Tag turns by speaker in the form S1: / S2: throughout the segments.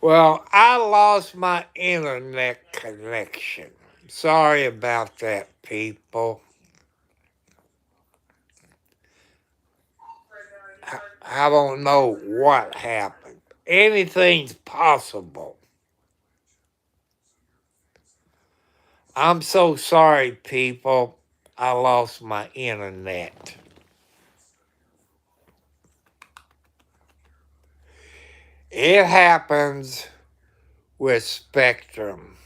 S1: Well, I lost my internet connection. Sorry about that, people. I don't know what happened. Anything's possible. I'm so sorry, people. I lost my internet. It happens with Spectrum.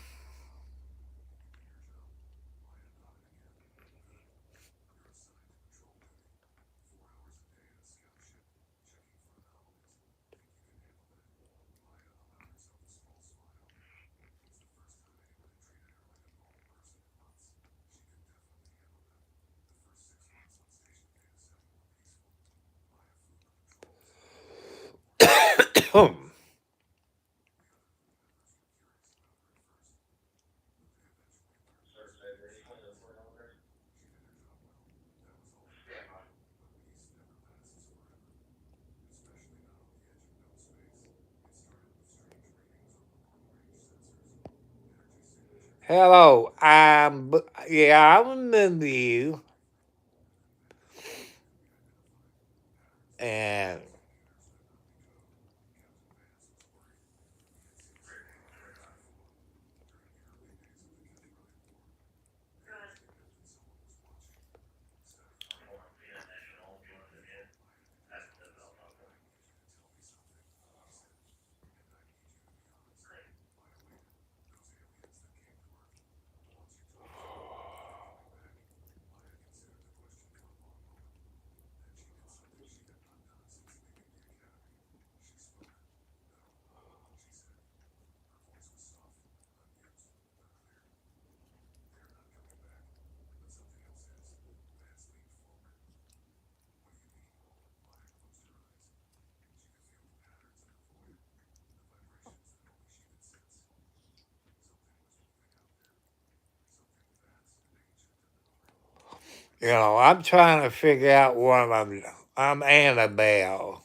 S1: Hello, I remember you, and I'm trying to figure out what I'm Annabelle.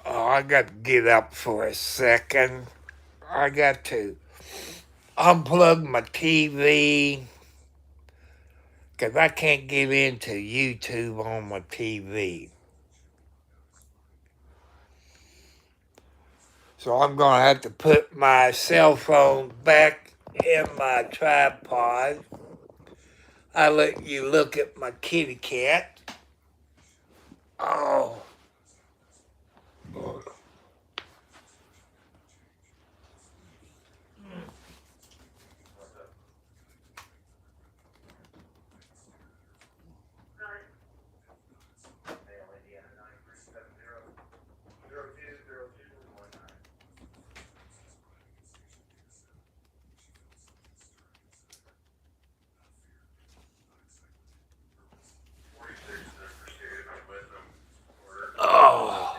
S1: Oh, I got to get up for a second. I got to unplug my TV because I can't get into YouTube on my TV. So I'm going to have to put my cell phone back in my tripod. I let you look at my kitty cat. Oh. Oh.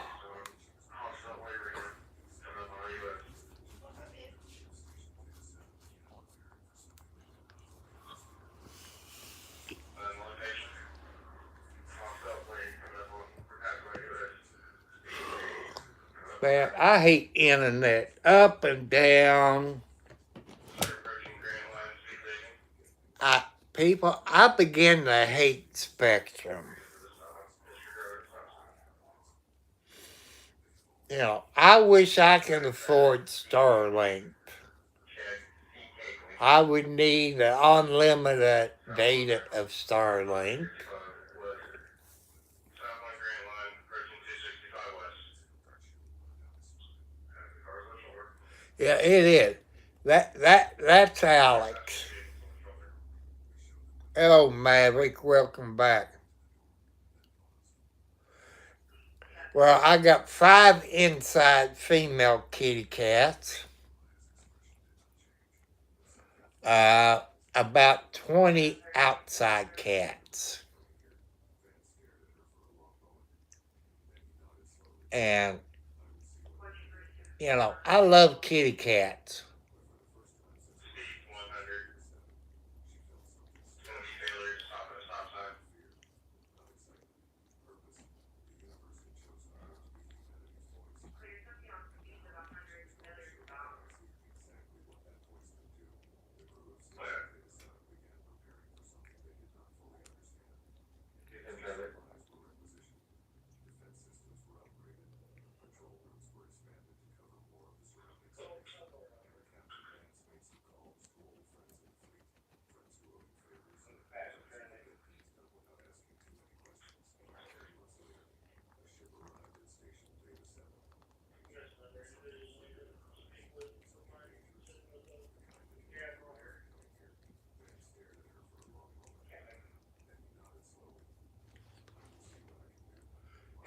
S1: Man, I hate internet up and down. I I begin to hate Spectrum. I wish I could afford Starlink. I would need an unlimited data of Starlink. Yeah, it is. That's Alex. Hello, Maverick. Welcome back. Well, I got 5 inside female kitty cats. About 20 outside cats. And, I love kitty cats.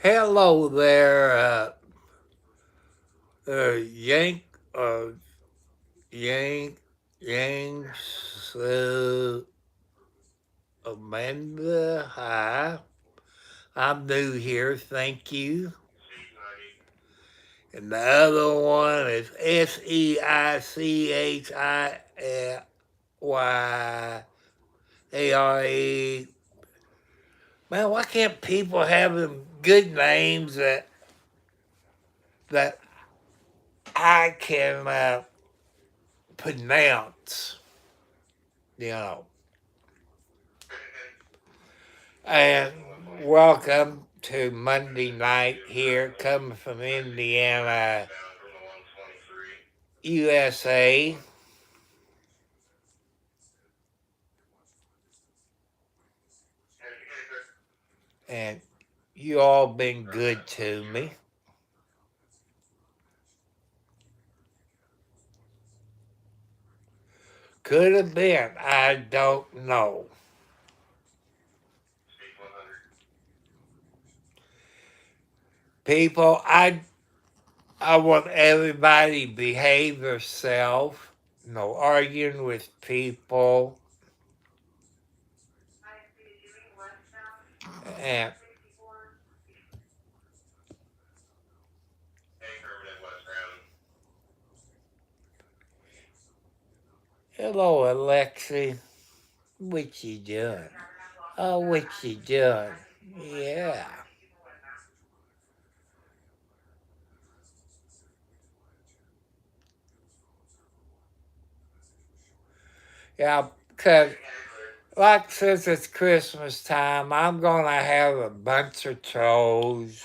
S1: Hello there, Yank, Yank, Yanks, Amanda. Hi. I'm new here. Thank you. And the other one is SEICHIYARE. Man, why can't people have them good names that I can pronounce? You know. And welcome to Monday night here, coming from Indiana, USA. And you all been good to me. Could have been. I don't know. People, I want everybody to behave themselves. No arguing with people. And hello, Alexi. What you doing? Oh, what you doing? Yeah. Yeah, because, like, since it's Christmas time, I'm going to have a bunch of trolls.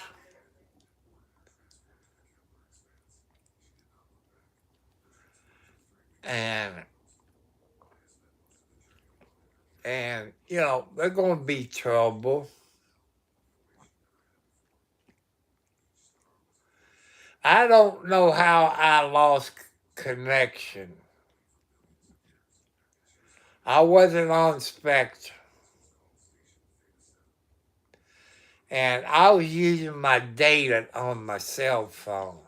S1: And they're going to be trouble. I don't know how I lost connection. I wasn't on Spectrum. And I was using my data on my cell phone.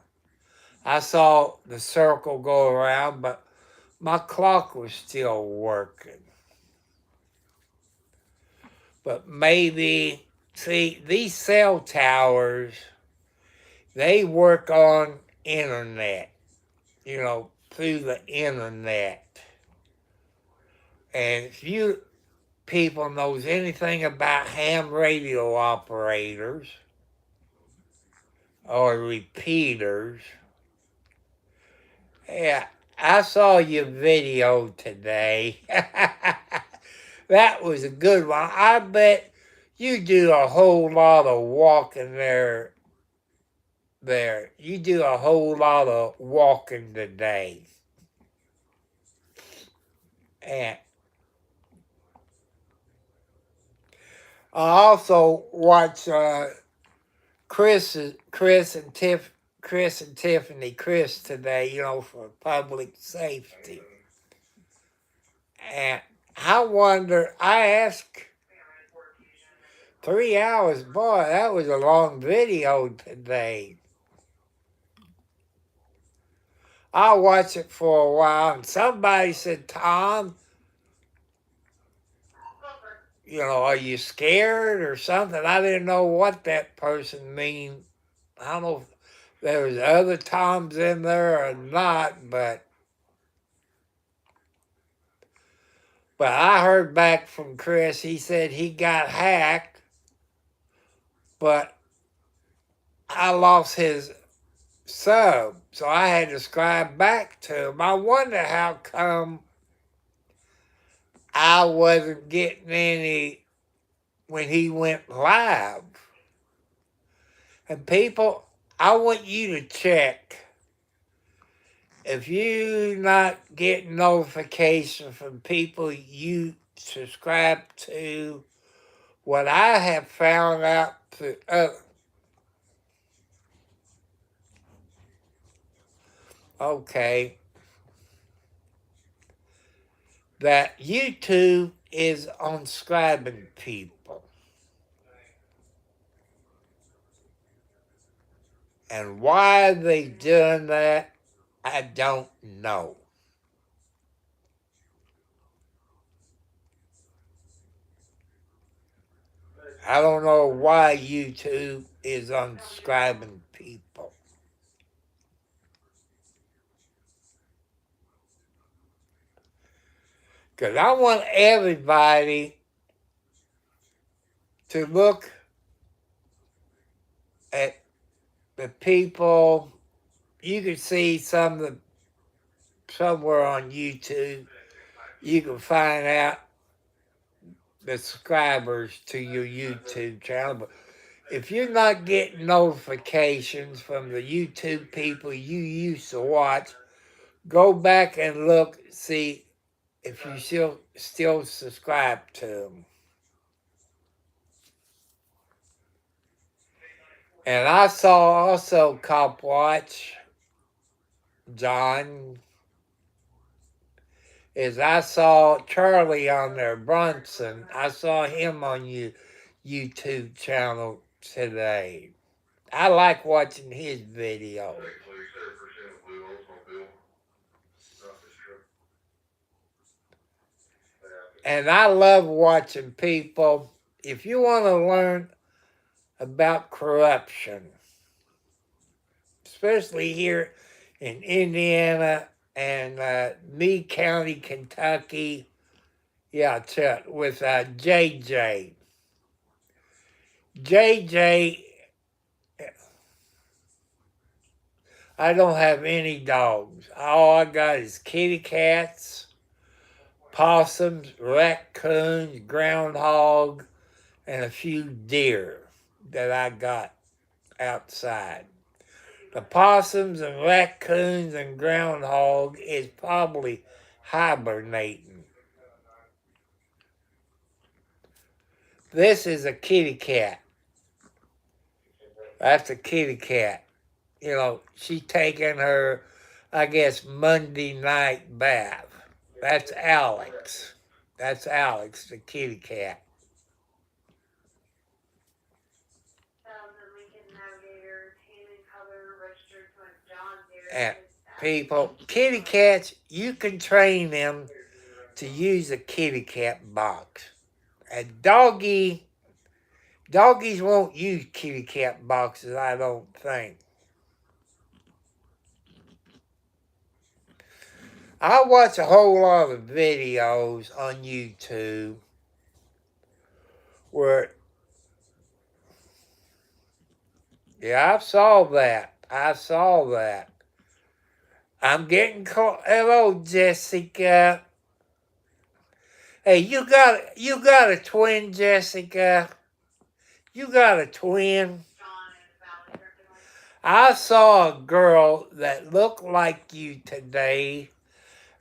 S1: I saw the circle go around, but my clock was still working. But maybe, see, these cell towers, they work on internet, through the internet. And if you people knows anything about ham radio operators or repeaters, yeah, I saw your video today. That was a good one. I bet you do a whole lot of walking there. You do a whole lot of walking today. And I also watch Chris and Tiffany Chris today, for public safety. And I asked 3 hours, boy, that was a long video today. I watched it for a while, and somebody said, Tom, are you scared or something? I didn't know what that person mean. I don't know if there was other Toms in there or not, but I heard back from Chris. He said he got hacked, but I lost his sub, so I had to subscribe back to him. I wonder how come I wasn't getting any when he went live. And people, I want you to check. If you're not getting notification from people you subscribe to, what I have found out through that YouTube is unscribing people. And why they doing that, I don't know. I don't know why YouTube is unscribing people. Because I want everybody to look at the people. You can see somewhere on YouTube, you can find out the subscribers to your YouTube channel. But if you're not getting notifications from the YouTube people you used to watch, go back and look, see if you still subscribe to them. And I saw also Cartwright, John, I saw Charlie on there, Brunson. I saw him on YouTube channel today. I like watching his videos. And I love watching people. If you want to learn about corruption, especially here in Indiana and Meade County, Kentucky, with JJ. JJ, I don't have any dogs. All I got is kitty cats, possums, raccoons, groundhog, and a few deer that I got outside. The possums and raccoons and groundhog is probably hibernating. This is a kitty cat. That's a kitty cat. She's taking her, I guess, Monday night bath. That's Alex. That's Alex, the kitty cat. And people, kitty cats, you can train them to use a kitty cat box. And doggies won't use kitty cat boxes, I don't think. I watch a whole lot of videos on YouTube where, I saw that. I'm getting close. Hello, Jessica. Hey, you got a twin, Jessica? You got a twin? I saw a girl that looked like you today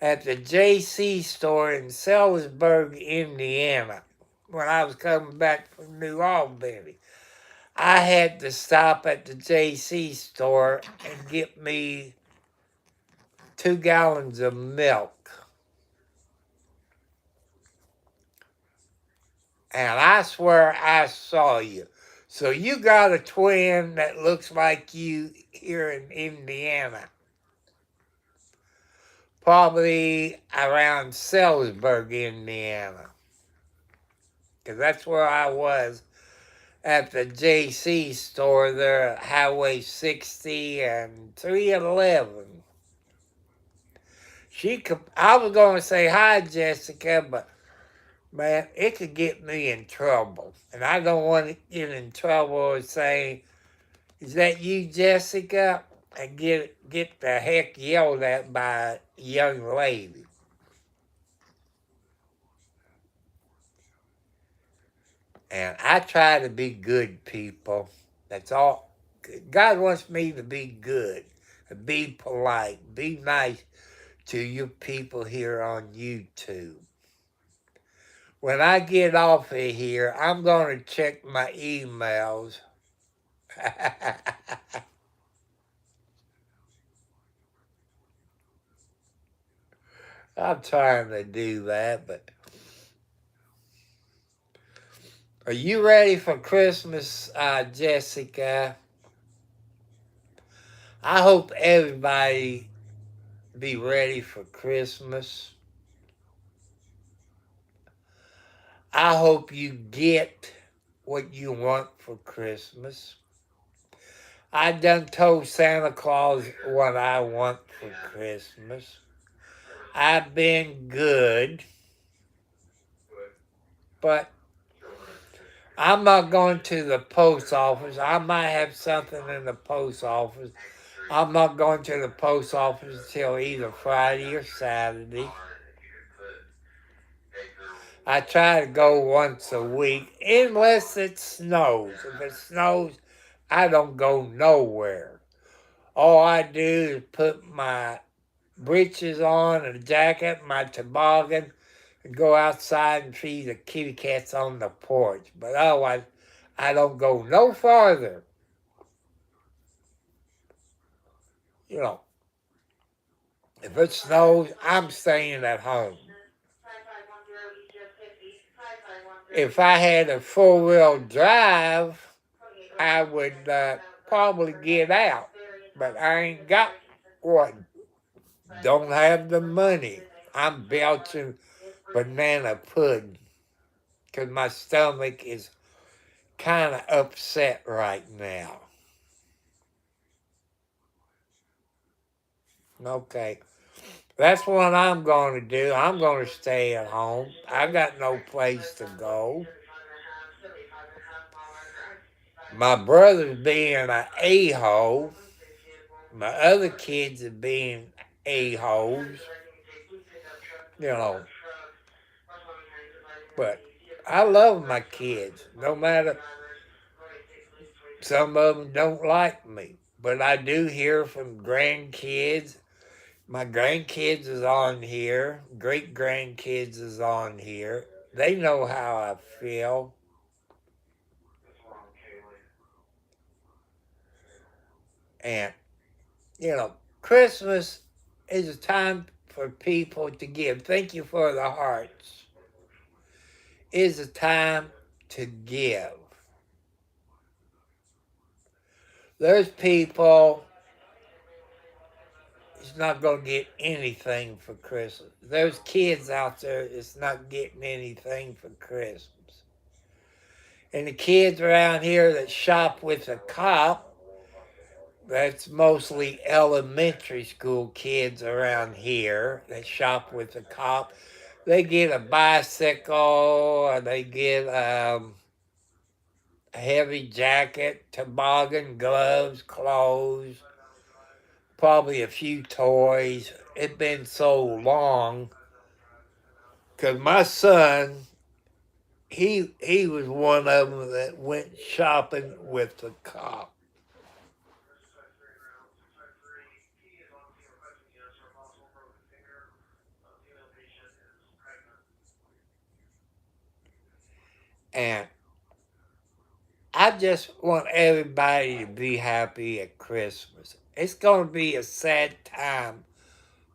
S1: at the JC store in Sellersburg, Indiana, when I was coming back from New Albany. I had to stop at the JC store and get me 2 gallons of milk. And I swear I saw you. So you got a twin that looks like you here in Indiana. Probably around Sellersburg, Indiana. Because that's where I was at the JC store there at Highway 60 and 311. I was going to say hi, Jessica, but man, it could get me in trouble. And I don't want to get in trouble or say, is that you, Jessica? And get the heck yelled at by a young lady. And I try to be good, people. That's all. God wants me to be good, be polite, be nice to you people here on YouTube. When I get off of here, I'm going to check my emails. I'm trying to do that, but are you ready for Christmas, Jessica? I hope everybody be ready for Christmas. I hope you get what you want for Christmas. I done told Santa Claus what I want for Christmas. I've been good, but I'm not going to the post office. I might have something in the post office. I'm not going to the post office until either Friday or Saturday. I try to go once a week, unless it snows. If it snows, I don't go nowhere. All I do is put my breeches on, a jacket, my toboggan, and go outside and feed the kitty cats on the porch. But otherwise, I don't go no farther. You know, if it snows, I'm staying at home. If I had a four-wheel drive, I would probably get out. But I ain't got one. Don't have the money. I'm belching banana pudding because my stomach is kind of upset right now. Okay. That's what I'm going to do. I'm going to stay at home. I got no place to go. My brother's being an a-hole. My other kids are being a-holes. You know. But I love my kids. No matter, some of them don't like me. But I do hear from grandkids. My grandkids is on here. Great grandkids is on here. They know how I feel. And, Christmas is a time for people to give. Thank you for the hearts. Is a time to give. There's people that's not going to get anything for Christmas. There's kids out there that's not getting anything for Christmas. And the kids around here that shop with a cop, that's mostly elementary school kids around here that shop with a cop. They get a bicycle, or they get a heavy jacket, toboggan, gloves, clothes, probably a few toys. It's been so long. Because my son, he was one of them that went shopping with the cop. And I just want everybody to be happy at Christmas. It's going to be a sad time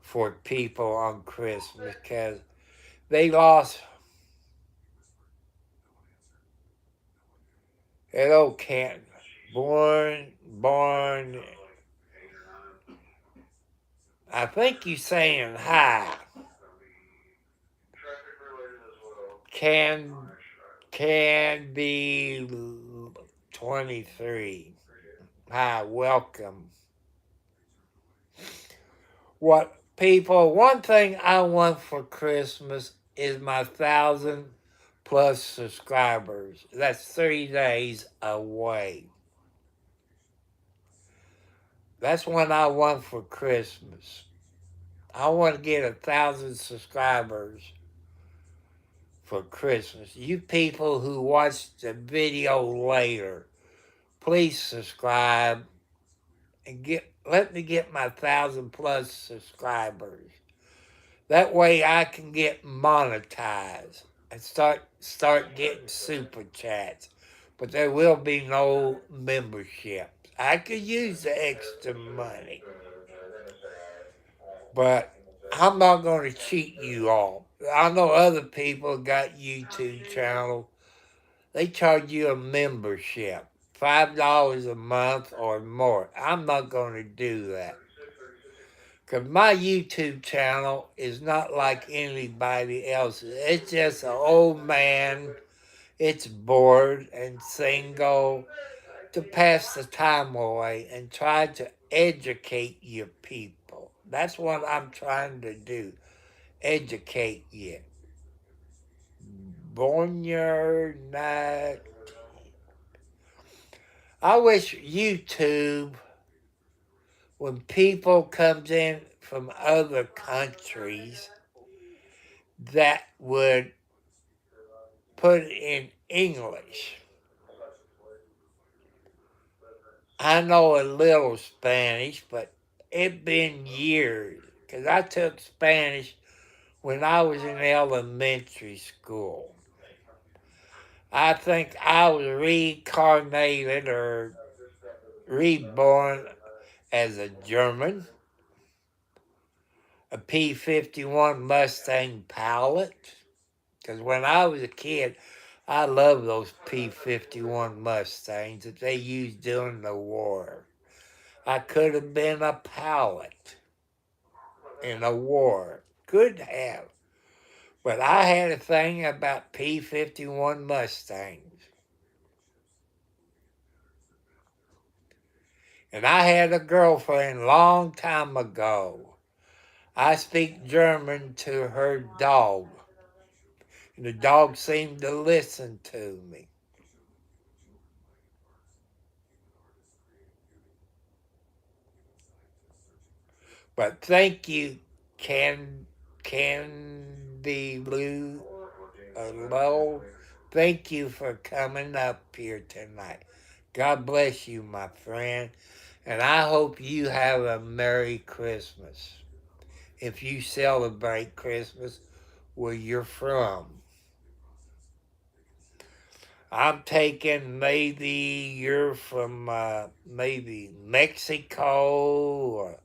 S1: for people on Christmas because they lost that old Canton. Born, I think you saying hi. Can, can be 23. Hi, welcome. What people, one thing I want for Christmas is my 1,000+ subscribers. That's 3 days away. That's what I want for Christmas. I want to get 1,000 subscribers for Christmas. You people who watch the video later, please subscribe and let me get my 1,000+ subscribers. That way I can get monetized and start getting super chats. But there will be no memberships. I could use the extra money. But I'm not going to cheat you all. I know other people got YouTube channels. They charge you a membership, $5 a month or more. I'm not going to do that. Because my YouTube channel is not like anybody else's. It's just an old man. It's bored and single to pass the time away and try to educate your people. That's what I'm trying to do. Educate you. Boneyard night. I wish YouTube, when people comes in from other countries, that would put it in English. I know a little Spanish, but it's been years because I took Spanish when I was in elementary school. I think I was reincarnated or reborn as a German, a P-51 Mustang pilot. Because when I was a kid, I loved those P-51 Mustangs that they used during the war. I could have been a pilot in a war. Could have. But I had a thing about P-51 Mustangs. And I had a girlfriend long time ago. I speak German to her dog. And the dog seemed to listen to me. But thank you, Candy Lou Low. Thank you for coming up here tonight. God bless you, my friend. And I hope you have a Merry Christmas. If you celebrate Christmas where you're from. I'm taking maybe you're from maybe Mexico or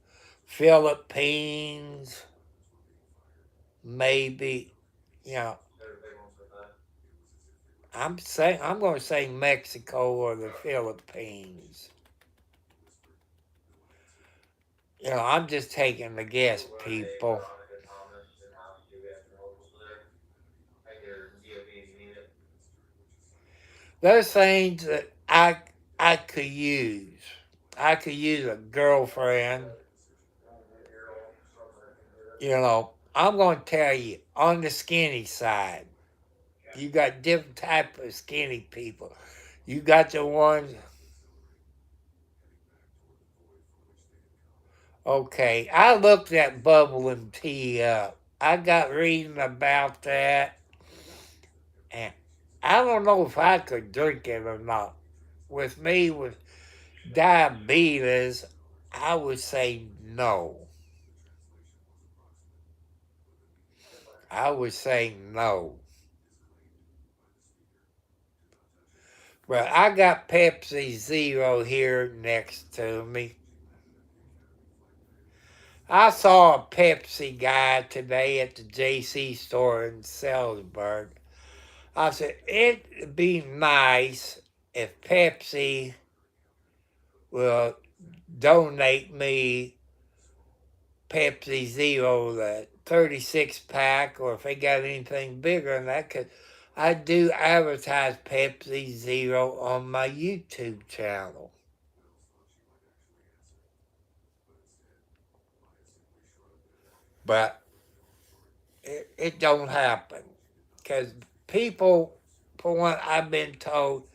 S1: Philippines. Maybe, you know, I'm going to say Mexico or the Philippines. You know, I'm just taking a guess, people. There's things that I could use. I could use a girlfriend. You know, I'm going to tell you, on the skinny side, you got different type of skinny people. You got the ones, okay, I looked that bubbling tea up. I got reading about that, and I don't know if I could drink it or not. With me, with diabetes, I would say no. I would say no. Well, I got Pepsi Zero here next to me. I saw a Pepsi guy today at the JC store in Salisbury. I said, it'd be nice if Pepsi will donate me Pepsi Zero, the 36 pack, or if they got anything bigger than that, because I do advertise Pepsi Zero on my YouTube channel. But it don't happen. Because people, for what I've been told,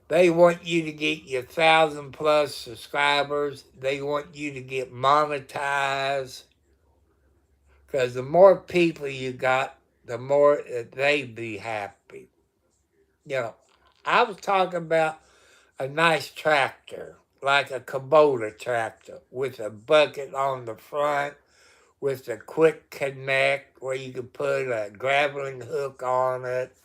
S1: they want you to get your 1,000+ subscribers. They want you to get monetized. Because the more people you got, the more they be happy. You know, I was talking about a nice tractor, like a Kubota tractor, with a bucket on the front, with a quick connect where you could put a grappling hook on it,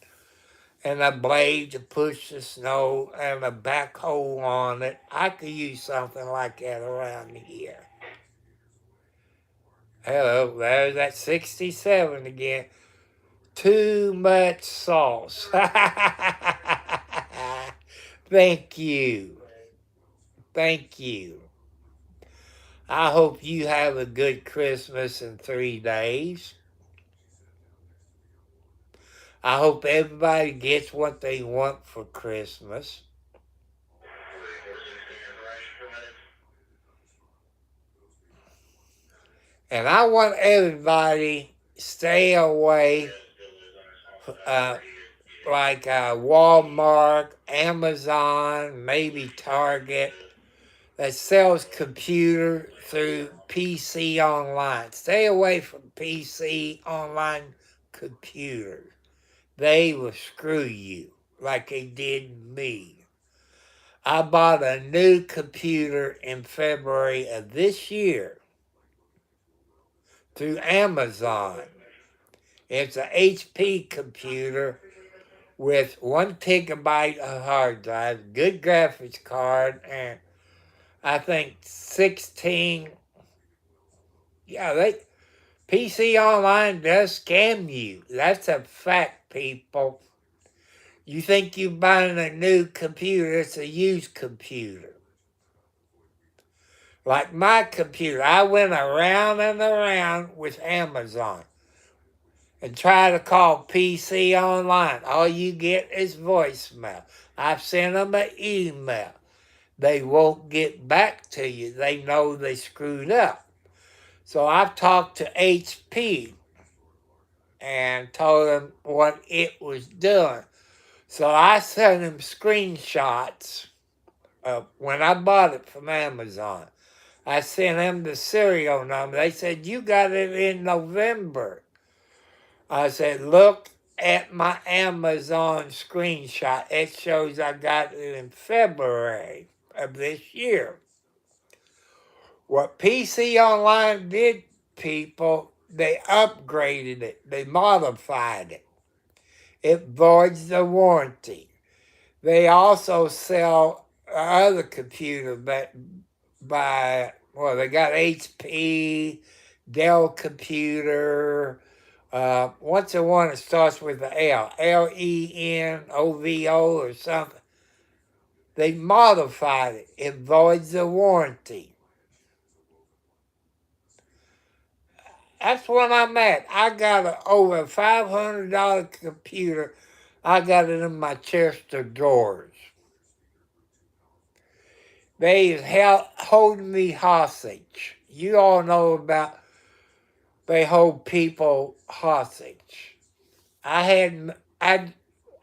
S1: and a blade to push the snow, and a backhoe on it. I could use something like that around here. Hello, there's that 67 again. Too much sauce. Thank you. Thank you. I hope you have a good Christmas in 3 days. I hope everybody gets what they want for Christmas. And I want everybody stay away, like Walmart, Amazon, maybe Target, that sells computer through PC online. Stay away from PC online computers. They will screw you like they did me. I bought a new computer in February of this year through Amazon. It's an HP computer with 1 TB of hard drive, good graphics card, and I think 16. Yeah, PC Online does scam you. That's a fact, people. You think you're buying a new computer, it's a used computer. Like my computer, I went around and around with Amazon and try to call PC Online. All you get is voicemail. I've sent them an email. They won't get back to you. They know they screwed up. So I've talked to HP and told them what it was doing. So I sent them screenshots of when I bought it from Amazon. I sent them the serial number. They said, you got it in November. I said, look at my Amazon screenshot. It shows I got it in February of this year. What PC Online did, people, they upgraded it. They modified it. It voids the warranty. They also sell other computers they got HP, Dell computer. What's the one that starts with the L? Lenovo or something. They modified it. It voids the warranty. That's what I'm at. I got an over $500 computer. I got it in my chest of drawers. They holding me hostage. You all know about they hold people hostage. I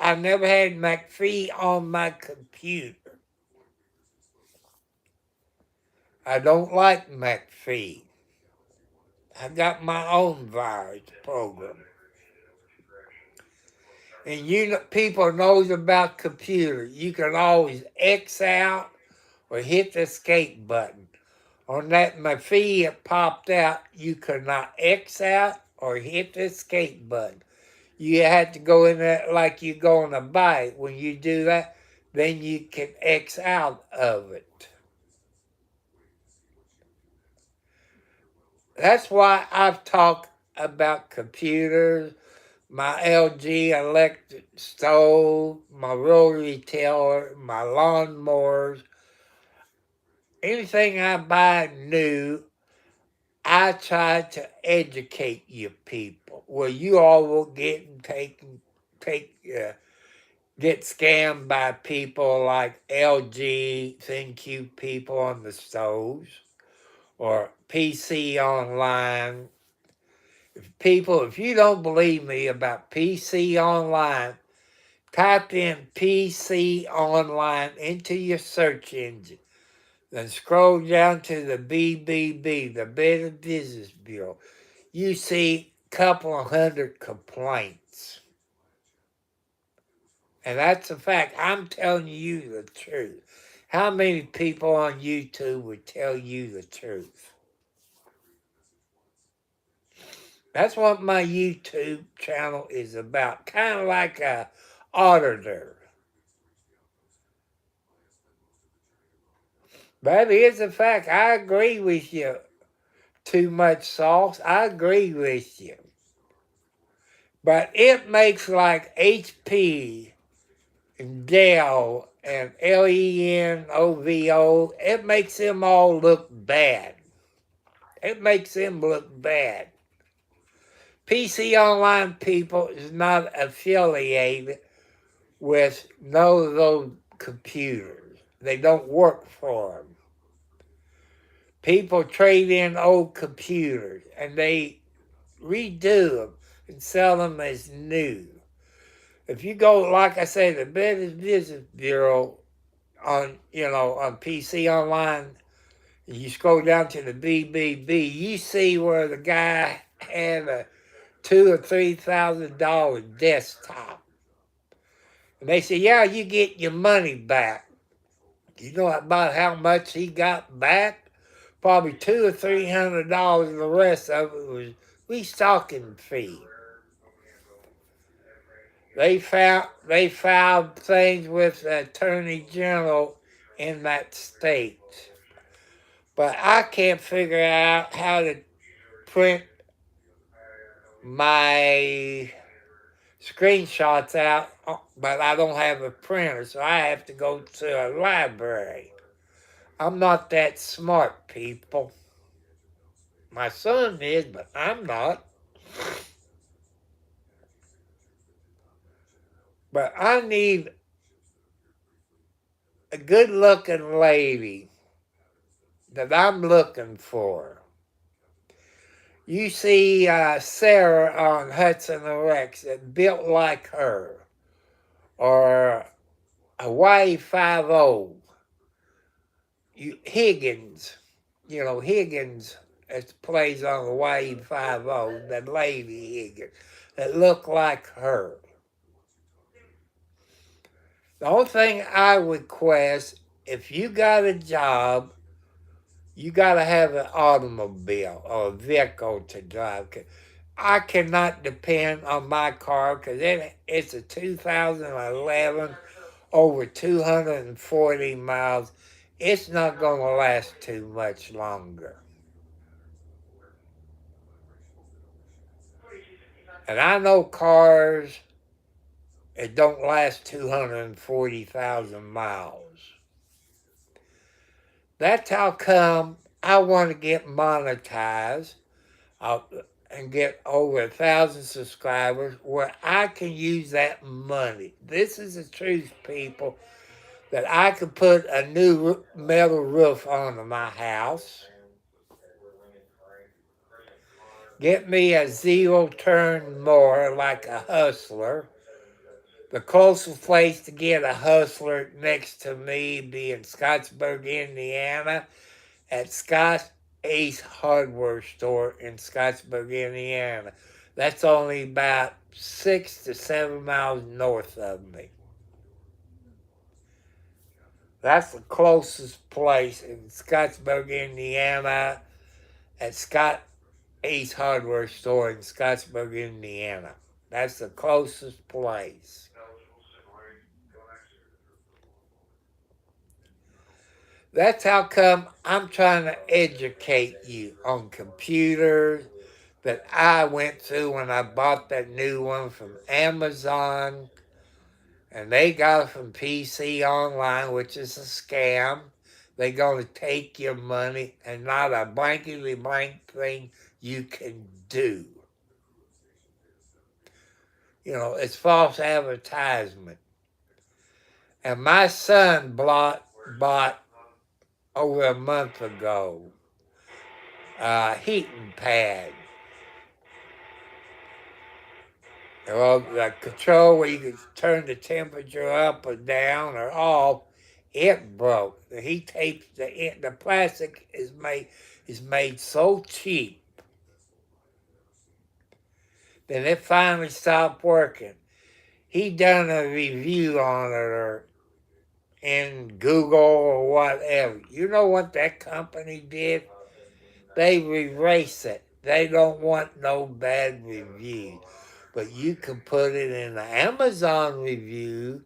S1: never had McAfee on my computer. I don't like McAfee. I got my own virus program. And people knows about computers. You can always X out or hit the escape button. On that McAfee, it popped out. You could not X out or hit the escape button. You had to go in there like you go on a bike. When you do that, then you can X out of it. That's why I've talked about computers, my LG electric stove, my rotary tiller, my lawnmowers. Anything I buy new, I try to educate you people. Well, you all will get scammed by people like LG, ThinQ people on the stoves, or PC Online. If you don't believe me about PC Online, type in PC Online into your search engine. Then scroll down to the BBB, the Better Business Bureau. You see a couple of hundred complaints. And that's a fact. I'm telling you the truth. How many people on YouTube would tell you the truth? That's what my YouTube channel is about. Kind of like a auditor. But here's the fact. I agree with you. Too much sauce. I agree with you. But it makes like HP and Dell and Lenovo, it makes them all look bad. It makes them look bad. PC Online people is not affiliated with none of those computers. They don't work for them. People trade in old computers and they redo them and sell them as new. If you go, like I say, the Better Business Bureau on PC Online, and you scroll down to the BBB, you see where the guy had a $2,000 or $3,000 desktop. And they say, yeah, you get your money back. You know about how much he got back? Probably $200 or $300, and the rest of it was restocking fee. They filed things with the Attorney General in that state. But I can't figure out how to print my screenshots out, but I don't have a printer, so I have to go to a library. I'm not that smart, people. My son is, but I'm not. But I need a good-looking lady that I'm looking for. You see Sarah on Hudson and Rex that built like her, or Hawaii 5-0. Higgins, Higgins that plays on Hawaii 5-0, that lady Higgins, that look like her. The only thing I request, if you got a job, you got to have an automobile or a vehicle to drive. I cannot depend on my car because it's a 2011, over 240 miles. It's not going to last too much longer. And I know cars that don't last 240,000 miles. That's how come I want to get monetized and get over 1,000 subscribers where I can use that money. This is the truth, people, that I could put a new metal roof on my house, get me a zero-turn mower like a Hustler. The closest place to get a Hustler next to me be in Scottsburg, Indiana, at Scott Ace Hardware Store in Scottsburg, Indiana. That's only about 6 to 7 miles north of me. That's the closest place in Scottsburg, Indiana, at Scott Ace Hardware Store in Scottsburg, Indiana. That's the closest place. That's how come I'm trying to educate you on computers that I went through when I bought that new one from Amazon, and they got it from PC Online, which is a scam. They're going to take your money and not a blankety blank thing you can do. You know, it's false advertisement. And my son bought over a month ago a heating pad. Well, the control where you can turn the temperature up or down or off, it broke. He taped the plastic is made so cheap that it finally stopped working. He done a review on it or in Google or whatever. You know what that company did? They erase it. They don't want no bad reviews. But you can put it in the Amazon review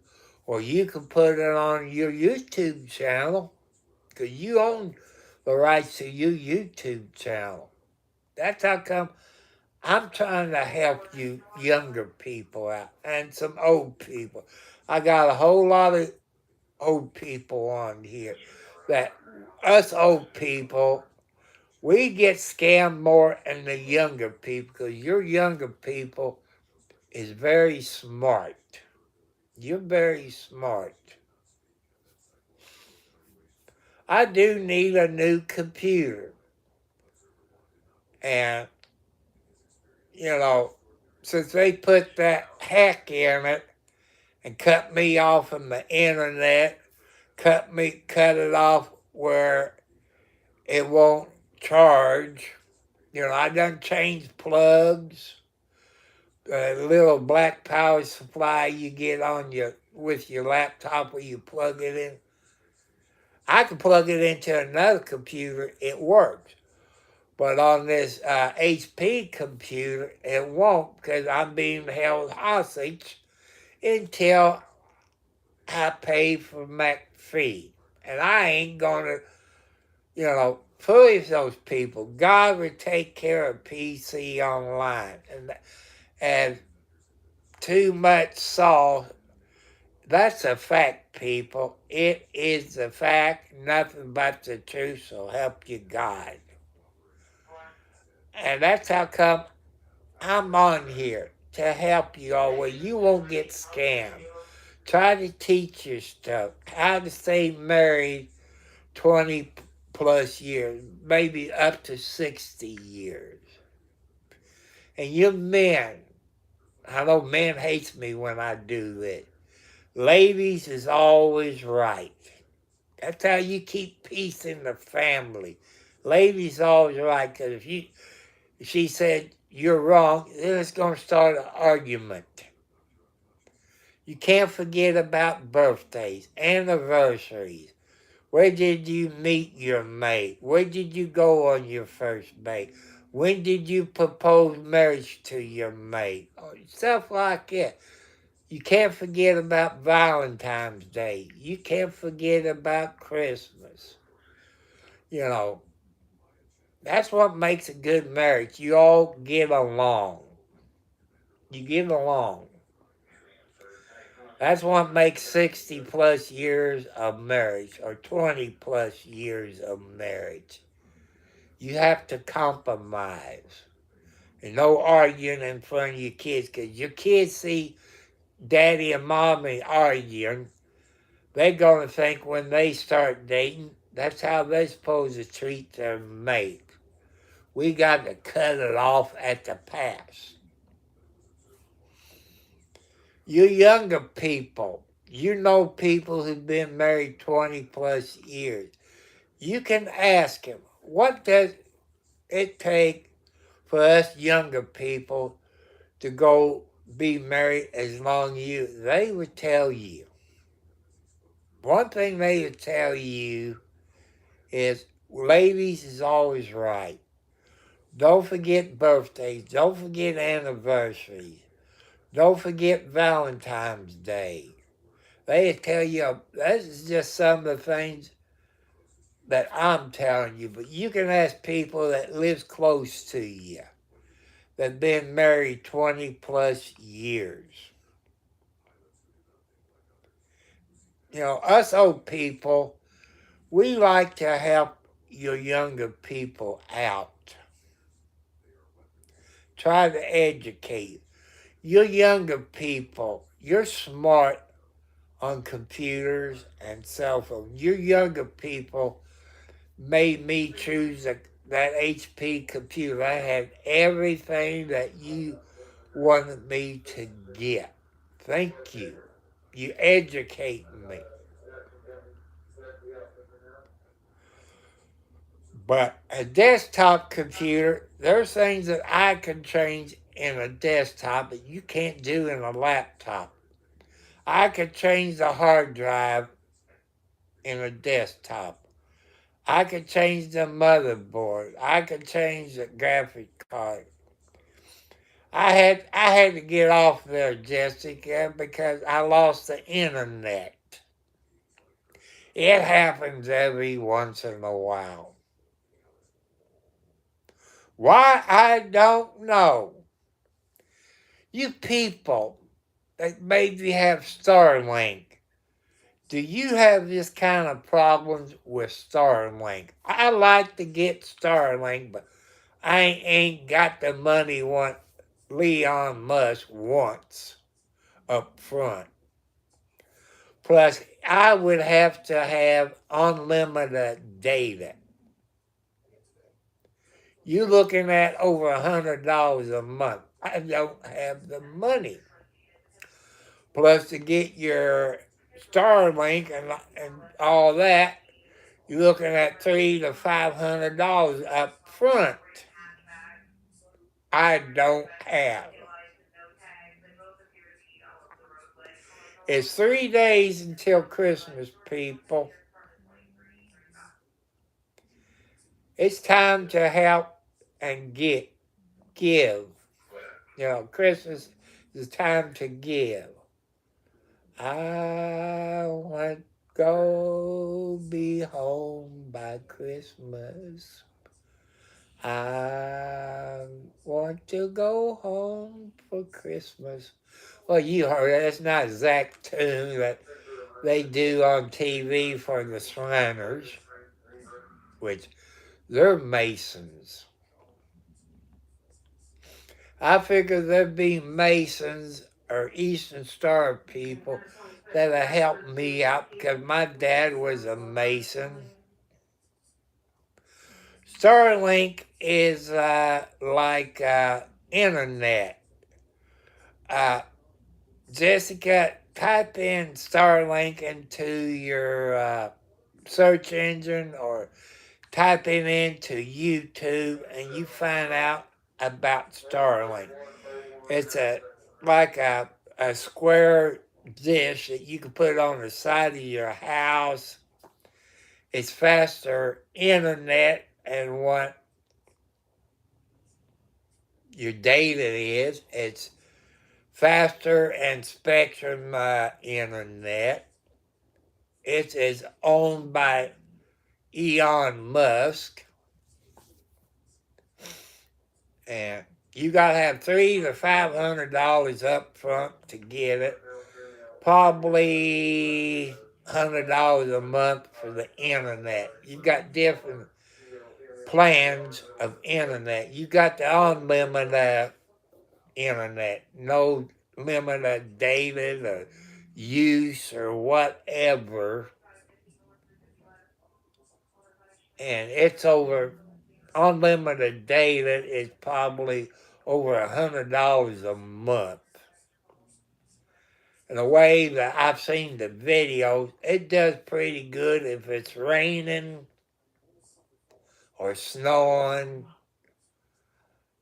S1: or you can put it on your YouTube channel because you own the rights to your YouTube channel. That's how come I'm trying to help you younger people out and some old people. I got a whole lot of old people on here that us old people, we get scammed more than the younger people because your younger people is very smart. You're very smart. I do need a new computer. And, since they put that hack in it and cut me off from the internet, cut it off where it won't charge. I done changed plugs. The little black power supply you get on with your laptop where you plug it in. I can plug it into another computer, it works. But on this HP computer, it won't because I'm being held hostage until I pay for McPhee. And I ain't going to, foolish those people. God would take care of PC Online. And too much sauce. That's a fact, people. It is the fact, nothing but the truth, so help you God. And that's how come I'm on here, to help you all where you won't get scammed. Try to teach you stuff, how to stay married 20 plus years, maybe up to 60 years. And you men, I know men hates me when I do this. Ladies is always right. That's how you keep peace in the family. Ladies always right, because if she said you're wrong, then it's going to start an argument. You can't forget about birthdays, anniversaries. Where did you meet your mate? Where did you go on your first date? When did you propose marriage to your mate? Stuff like that. You can't forget about Valentine's Day. You can't forget about Christmas. That's what makes a good marriage. You all get along. You get along. That's what makes 60 plus years of marriage or 20 plus years of marriage. You have to compromise. And no arguing in front of your kids, because your kids see daddy and mommy arguing, they're going to think when they start dating, that's how they're supposed to treat their mate. We got to cut it off at the pass. You younger people, you know people who've been married 20 plus years. You can ask them, what does it take for us younger people to go be married as long as you? They would tell you. One thing they would tell you is ladies is always right. Don't forget birthdays. Don't forget anniversaries. Don't forget Valentine's Day. They tell you, this is just some of the things that I'm telling you, but you can ask people that lives close to you that been married 20 plus years. You know, us old people, we like to help your younger people out. Try to educate. Your younger people, you're smart on computers and cell phones. Your younger people made me choose that HP computer. I had everything that you wanted me to get. Thank you. You educate me. But a desktop computer, there's things that I can change in a desktop that you can't do in a laptop. I could change the hard drive in a desktop. I could change the motherboard. I could change the graphic card. I had to get off there, Jessica, because I lost the internet. It happens every once in a while. Why, I don't know. You people that maybe have Starlink, do you have this kind of problems with Starlink? I like to get Starlink, but I ain't got the money what Elon Musk wants up front. Plus, I would have to have unlimited data. You're looking at over $100 a month. I don't have the money. Plus, to get your Starlink and all that, you're looking at $300 to $500 up front. I don't have. It's 3 days until Christmas, people. It's time to help and give. You know, Christmas is time to give. I want to go be home by Christmas. I want to go home for Christmas. Well, you heard it. It's not exact tune that they do on TV for the Shriners, which they're Masons. I figure there'd be Masons or Eastern Star people that'll help me out because my dad was a Mason. Starlink is like internet. Jessica, type in Starlink into your search engine or type it into YouTube and you find out about Starlink. It's like a square dish that you can put on the side of your house. It's faster internet and what your data is. It's faster and spectrum internet. It is owned by Elon Musk. And you gotta have $300 to $500 up front to get it. Probably $100 a month for the internet. You got different plans of internet. You got the unlimited internet, no limited data or use or whatever. And it's over unlimited data is probably over $100 a month. And the way that I've seen the videos, it does pretty good if it's raining or snowing.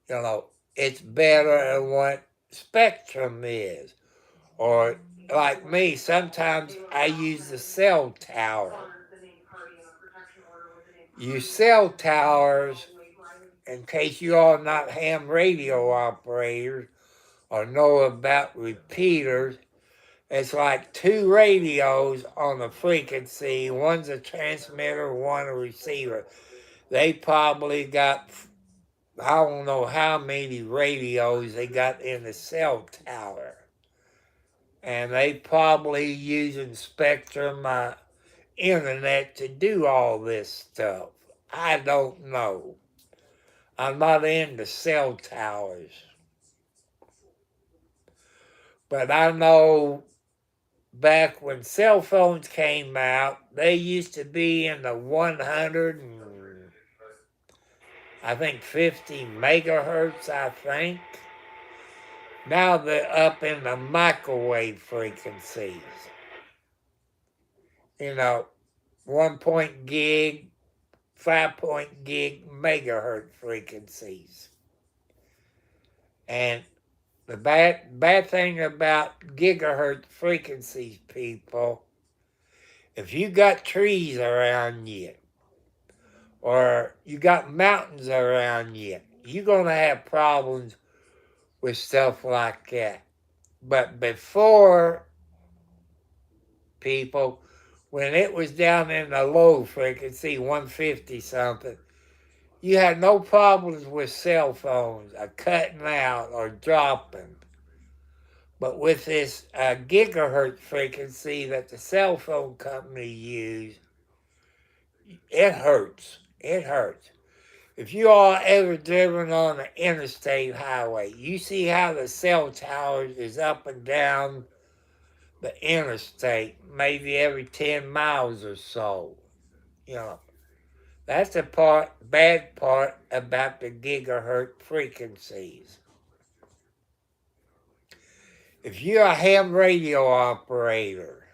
S1: You know, it's better than what Spectrum is. Or like me, sometimes I use the cell tower. Use cell towers in case you all not ham radio operators or know about repeaters. It's like two radios on a frequency. One's a transmitter, one a receiver. They probably got, I don't know how many radios they got in the cell tower. And they probably using Spectrum internet to do all this stuff. I don't know. I'm not into cell towers. But I know back when cell phones came out, they used to be in the 100 and I think 50 megahertz, I think. Now they're up in the microwave frequencies. You know, 1 gig, 5 gig megahertz frequencies. And the bad thing about gigahertz frequencies, people, if you got trees around you, or you got mountains around you, you're going to have problems with stuff like that. But before, people, when it was down in the low frequency, 150 something, you had no problems with cell phones cutting out or dropping. But with this gigahertz frequency that the cell phone company use, it hurts. It hurts. If you all ever driven on an interstate highway, you see how the cell towers is up and down the interstate, maybe every 10 miles or so. You know, that's the bad part about the gigahertz frequencies. If you're a ham radio operator,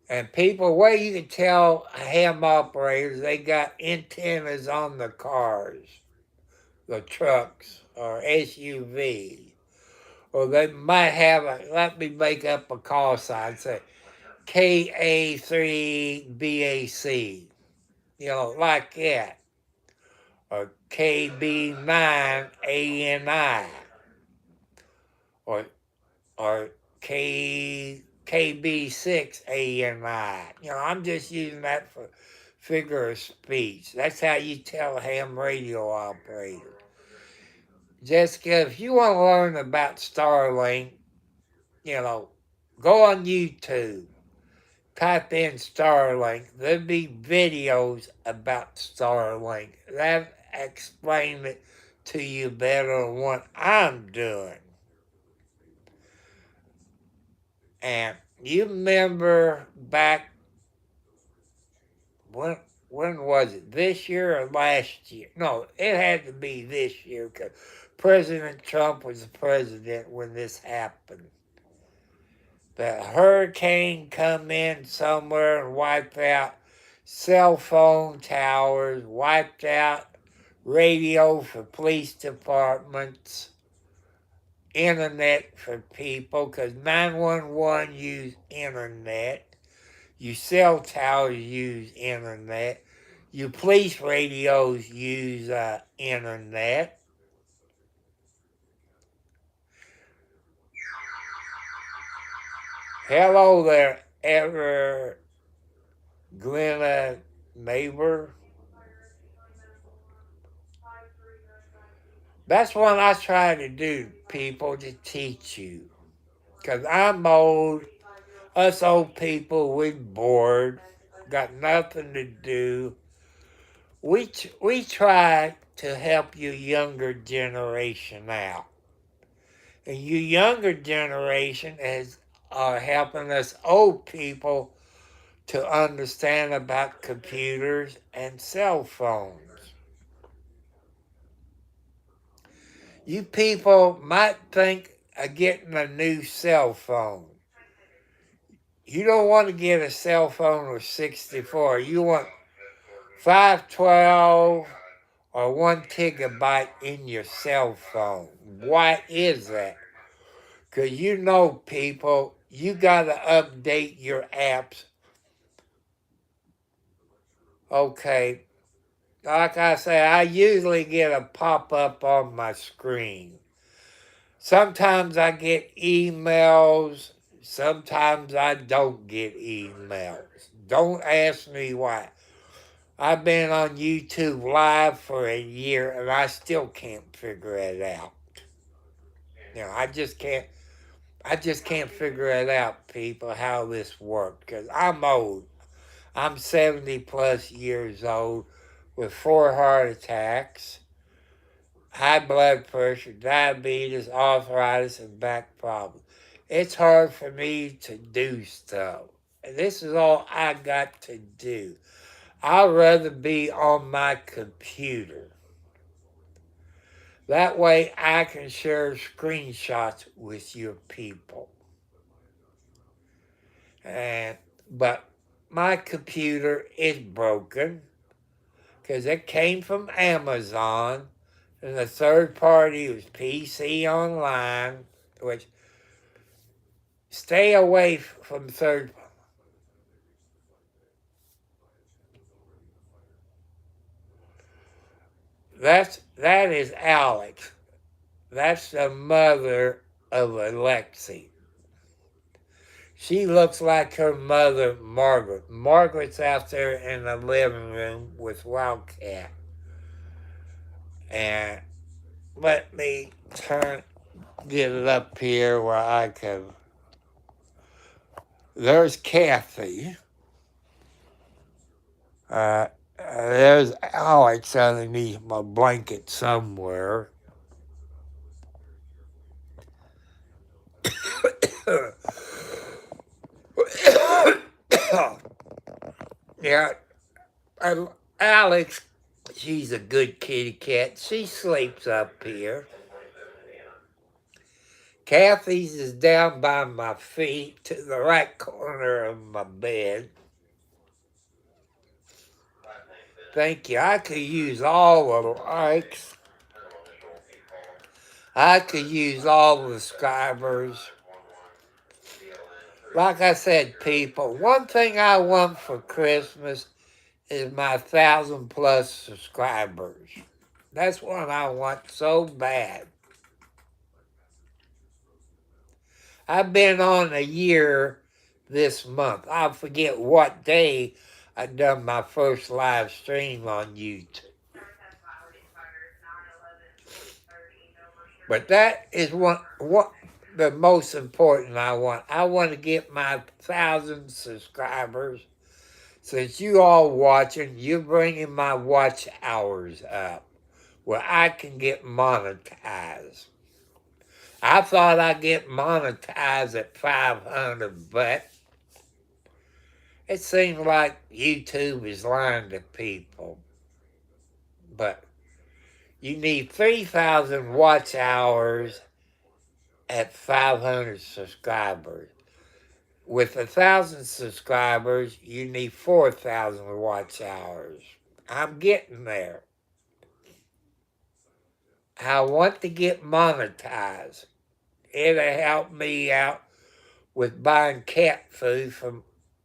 S1: and people, where you can tell ham operators, they got antennas on the cars, the trucks, or SUV. Or they might have let me make up a call sign, say KA3BAC, like that. Or KB9ANI. Or KB6ANI. I'm just using that for figure of speech. That's how you tell a ham radio operator. Jessica, if you want to learn about Starlink, go on YouTube. Type in Starlink. There'll be videos about Starlink. That explain it to you better than what I'm doing. And you remember back, when was it? This year or last year? No, it had to be this year because President Trump was the president when this happened. The hurricane come in somewhere and wiped out cell phone towers, wiped out radio for police departments, internet for people, because 911 use internet, your cell towers use internet, your police radios use internet. Hello there, Glenna neighbor. That's what I try to do, people, to teach you. Because I'm old. Us old people, we're bored. Got nothing to do. We try to help you younger generation out. And you younger generation are helping us old people to understand about computers and cell phones. You people might think of getting a new cell phone. You don't want to get a cell phone with 64. You want 512 or 1 gigabyte in your cell phone. Why is that? Because people, you got to update your apps. Okay, like I say, I usually get a pop-up on my screen. Sometimes I get emails, sometimes I don't get emails. Don't ask me why. I've been on YouTube Live for a year and I still can't figure it out. I just can't figure it out, people, how this works. Because I'm old. I'm 70 plus years old with 4 heart attacks, high blood pressure, diabetes, arthritis, and back problems. It's hard for me to do stuff. And this is all I got to do. I'd rather be on my computer. That way I can share screenshots with your people. But my computer is broken because it came from Amazon and the third party was PC Online, which stay away from third. That is Alex. That's the mother of Alexi. She looks like her mother, Margaret. Margaret's out there in the living room with Wildcat. And let me get it up here where I can. There's Kathy. There's Alex underneath my blanket somewhere. Yeah, Alex, she's a good kitty cat. She sleeps up here. Kathy's is down by my feet to the right corner of my bed. Thank you. I could use all the likes. I could use all the subscribers. Like I said, people, one thing I want for Christmas is my 1,000 plus subscribers. That's what I want so bad. I've been on a year this month. I forget what day I done my first live stream on YouTube. But that is what the most important I want. I want to get my 1,000 subscribers. Since you all watching, you're bringing my watch hours up where I can get monetized. I thought I'd get monetized at 500, but it seems like YouTube is lying to people. But you need 3,000 watch hours at 500 subscribers. With 1,000 subscribers, you need 4,000 watch hours. I'm getting there. I want to get monetized. It'll help me out with buying cat food from,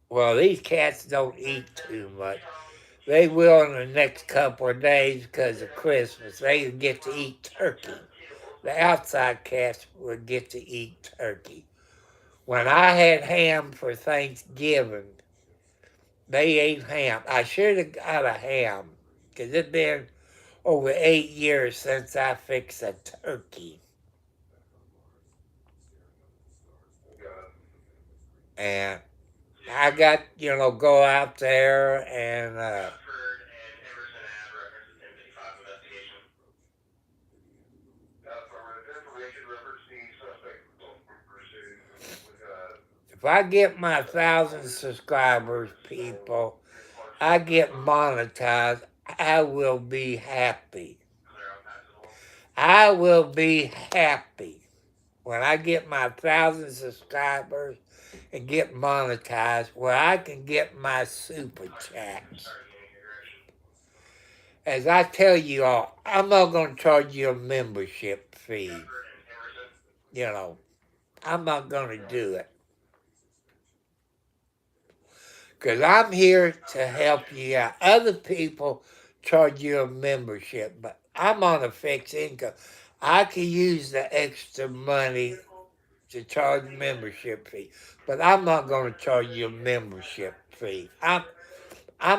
S1: well, these cats don't eat too much. They will in the next couple of days because of Christmas. They get to eat turkey. The outside cats will get to eat turkey. When I had ham for Thanksgiving, they ate ham. I should have got a ham because it's been over 8 years since I fixed a turkey. And I got, go out there and if I get my 1,000 subscribers, people, I get monetized, I will be happy. I will be happy when I get my 1,000 subscribers and get monetized where I can get my super chats. As I tell you all, I'm not going to charge you a membership fee. I'm not going to do it. Because I'm here to help you out. Other people charge you a membership, but I'm on a fixed income. I could use the extra money to charge membership fee, but I'm not going to charge you a membership fee. I'm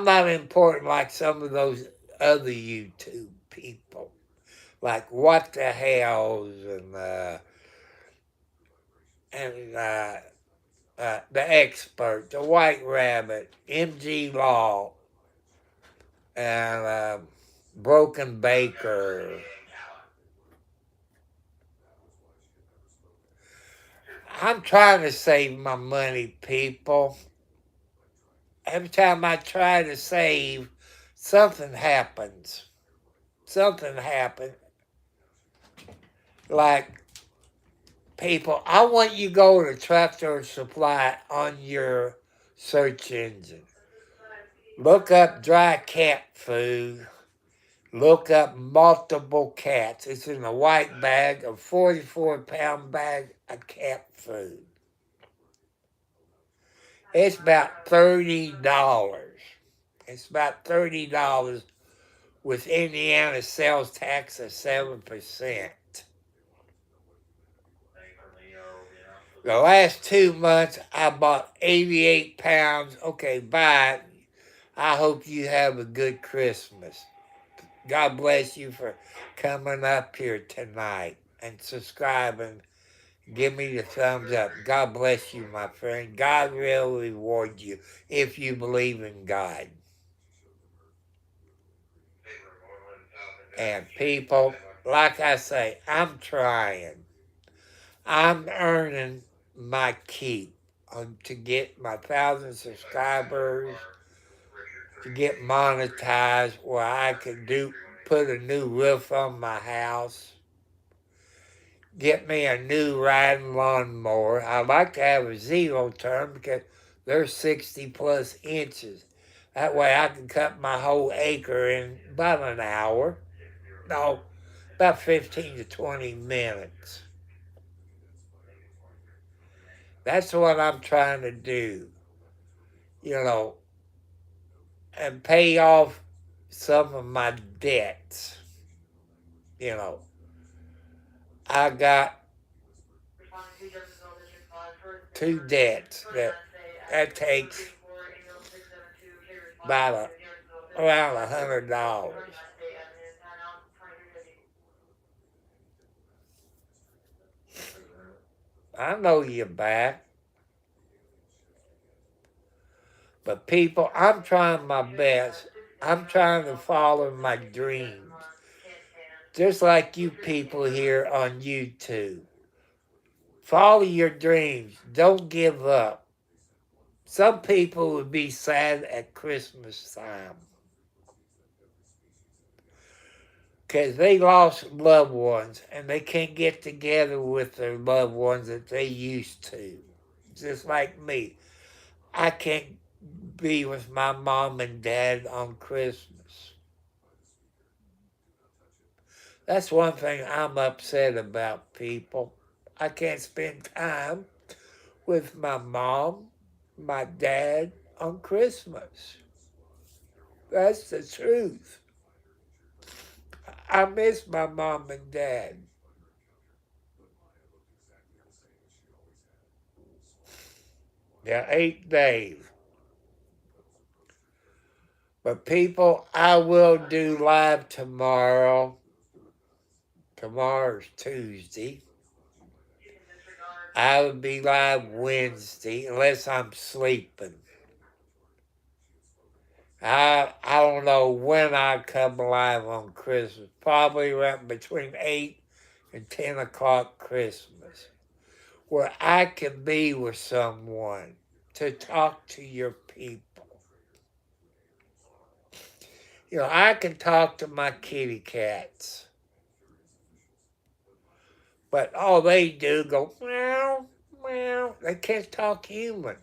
S1: not important like some of those other YouTube people, like What the Hells and the Expert, the White Rabbit, MG Law, and Broken Baker. I'm trying to save my money, people. Every time I try to save, something happens. Something happened. Like, people, I want you to go to Tractor Supply on your search engine. Look up dry cat food. Look up multiple cats. It's in a white bag, a 44-pound bag of cat food. It's about $30. It's about $30 with Indiana sales tax of 7%. The last 2 months, I bought 88 pounds. Okay, bye. I hope you have a good Christmas. God bless you for coming up here tonight and subscribing. Give me the thumbs up. God bless you, my friend. God will reward you if you believe in God. And people, like I say, I'm trying. I'm earning my keep to get my 1,000 subscribers, to get monetized where I could put a new roof on my house, get me a new riding lawnmower. I like to have a 0-turn because they're 60 plus inches. That way I can cut my whole acre in about an hour. No, about 15 to 20 minutes. That's what I'm trying to do, and pay off some of my debts. I got 2 debts that takes around $100. I know you're back. But people, I'm trying my best. I'm trying to follow my dreams. Just like you people here on YouTube. Follow your dreams. Don't give up. Some people would be sad at Christmas time because they lost loved ones and they can't get together with their loved ones that they used to. Just like me. I can't be with my mom and dad on Christmas. That's one thing I'm upset about, people. I can't spend time with my mom, my dad on Christmas. That's the truth. I miss my mom and dad. They're 8 days. But people, I will do live tomorrow. Tomorrow's Tuesday. I will be live Wednesday unless I'm sleeping. I don't know when I come live on Christmas. Probably around between 8 and 10 o'clock Christmas. Where I can be with someone to talk to your people. I can talk to my kitty cats. But all they do go, meow, meow. They can't talk human.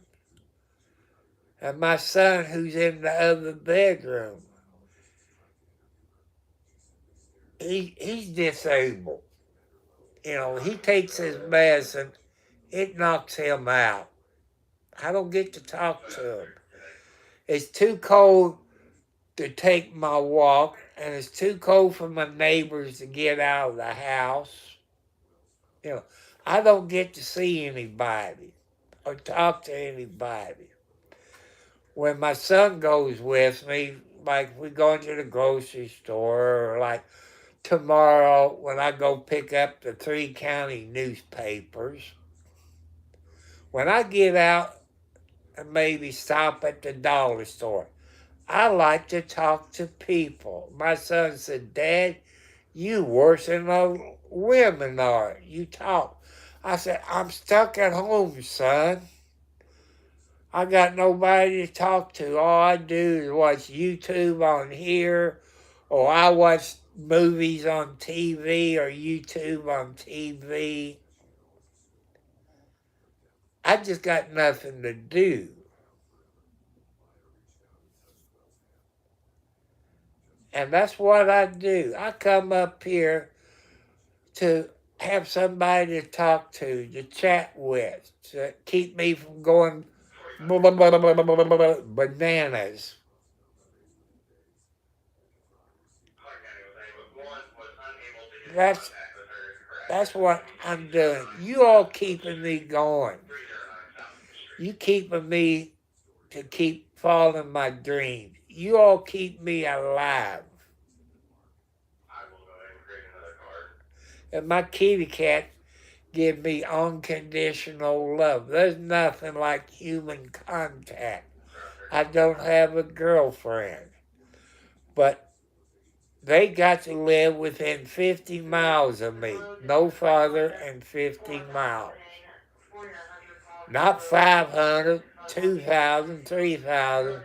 S1: And my son, who's in the other bedroom, he's disabled. He takes his medicine, it knocks him out. I don't get to talk to him. It's too cold to take my walk, and it's too cold for my neighbors to get out of the house. You know, I don't get to see anybody or talk to anybody. When my son goes with me, like we go into the grocery store, or like tomorrow when I go pick up the 3 county newspapers, when I get out and maybe stop at the dollar store, I like to talk to people. My son said, Dad, you worse than the women are. You talk. I said, I'm stuck at home, son. I got nobody to talk to. All I do is watch YouTube on here, or I watch movies on TV or YouTube on TV. I just got nothing to do. And that's what I do. I come up here to have somebody to talk to chat with, to keep me from going bananas. That's that's what I'm doing. You all keeping me going. You keeping me to keep following my dreams. You all keep me alive. And my kitty cat give me unconditional love. There's nothing like human contact. I don't have a girlfriend, but they got to live within 50 miles of me, no farther than 50 miles. Not 500, 2,000, 3,000.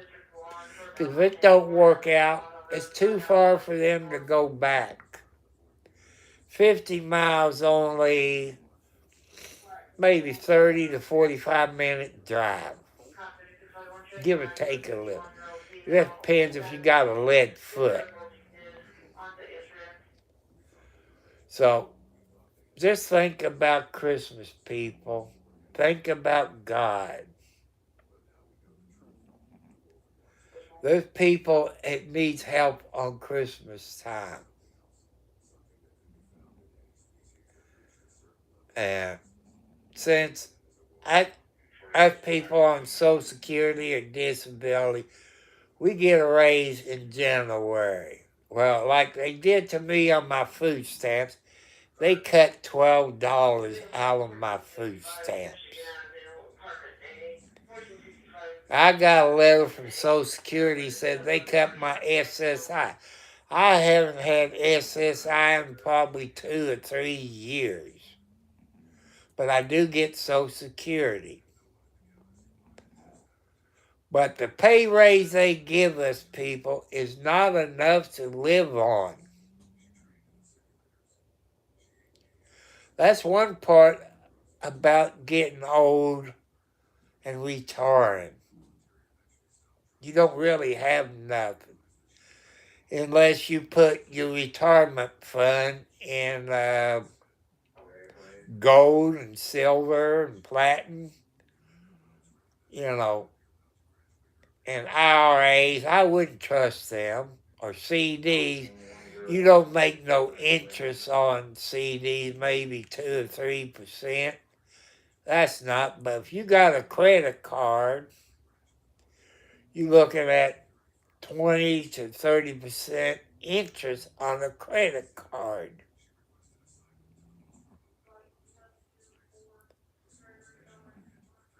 S1: Because if it don't work out, it's too far for them to go back. 50 miles only, maybe 30 to 45-minute drive. Give or take a little. That depends if you got a lead foot. So just think about Christmas, people. Think about God. There's people that needs help on Christmas time. And since I people on Social Security or disability, we get a raise in January. Well, like they did to me on my food stamps, they cut $12 out of my food stamps. I got a letter from Social Security said they cut my SSI. I haven't had SSI in probably 2 or 3 years. But I do get Social Security. But the pay raise they give us, people, is not enough to live on. That's one part about getting old and retiring. You don't really have nothing unless you put your retirement fund in gold and silver and platinum, and IRAs. I wouldn't trust them, or CDs. You don't make no interest on CDs, maybe 2 or 3%. That's not, but if you got a credit card, you're looking at 20 to 30% interest on a credit card.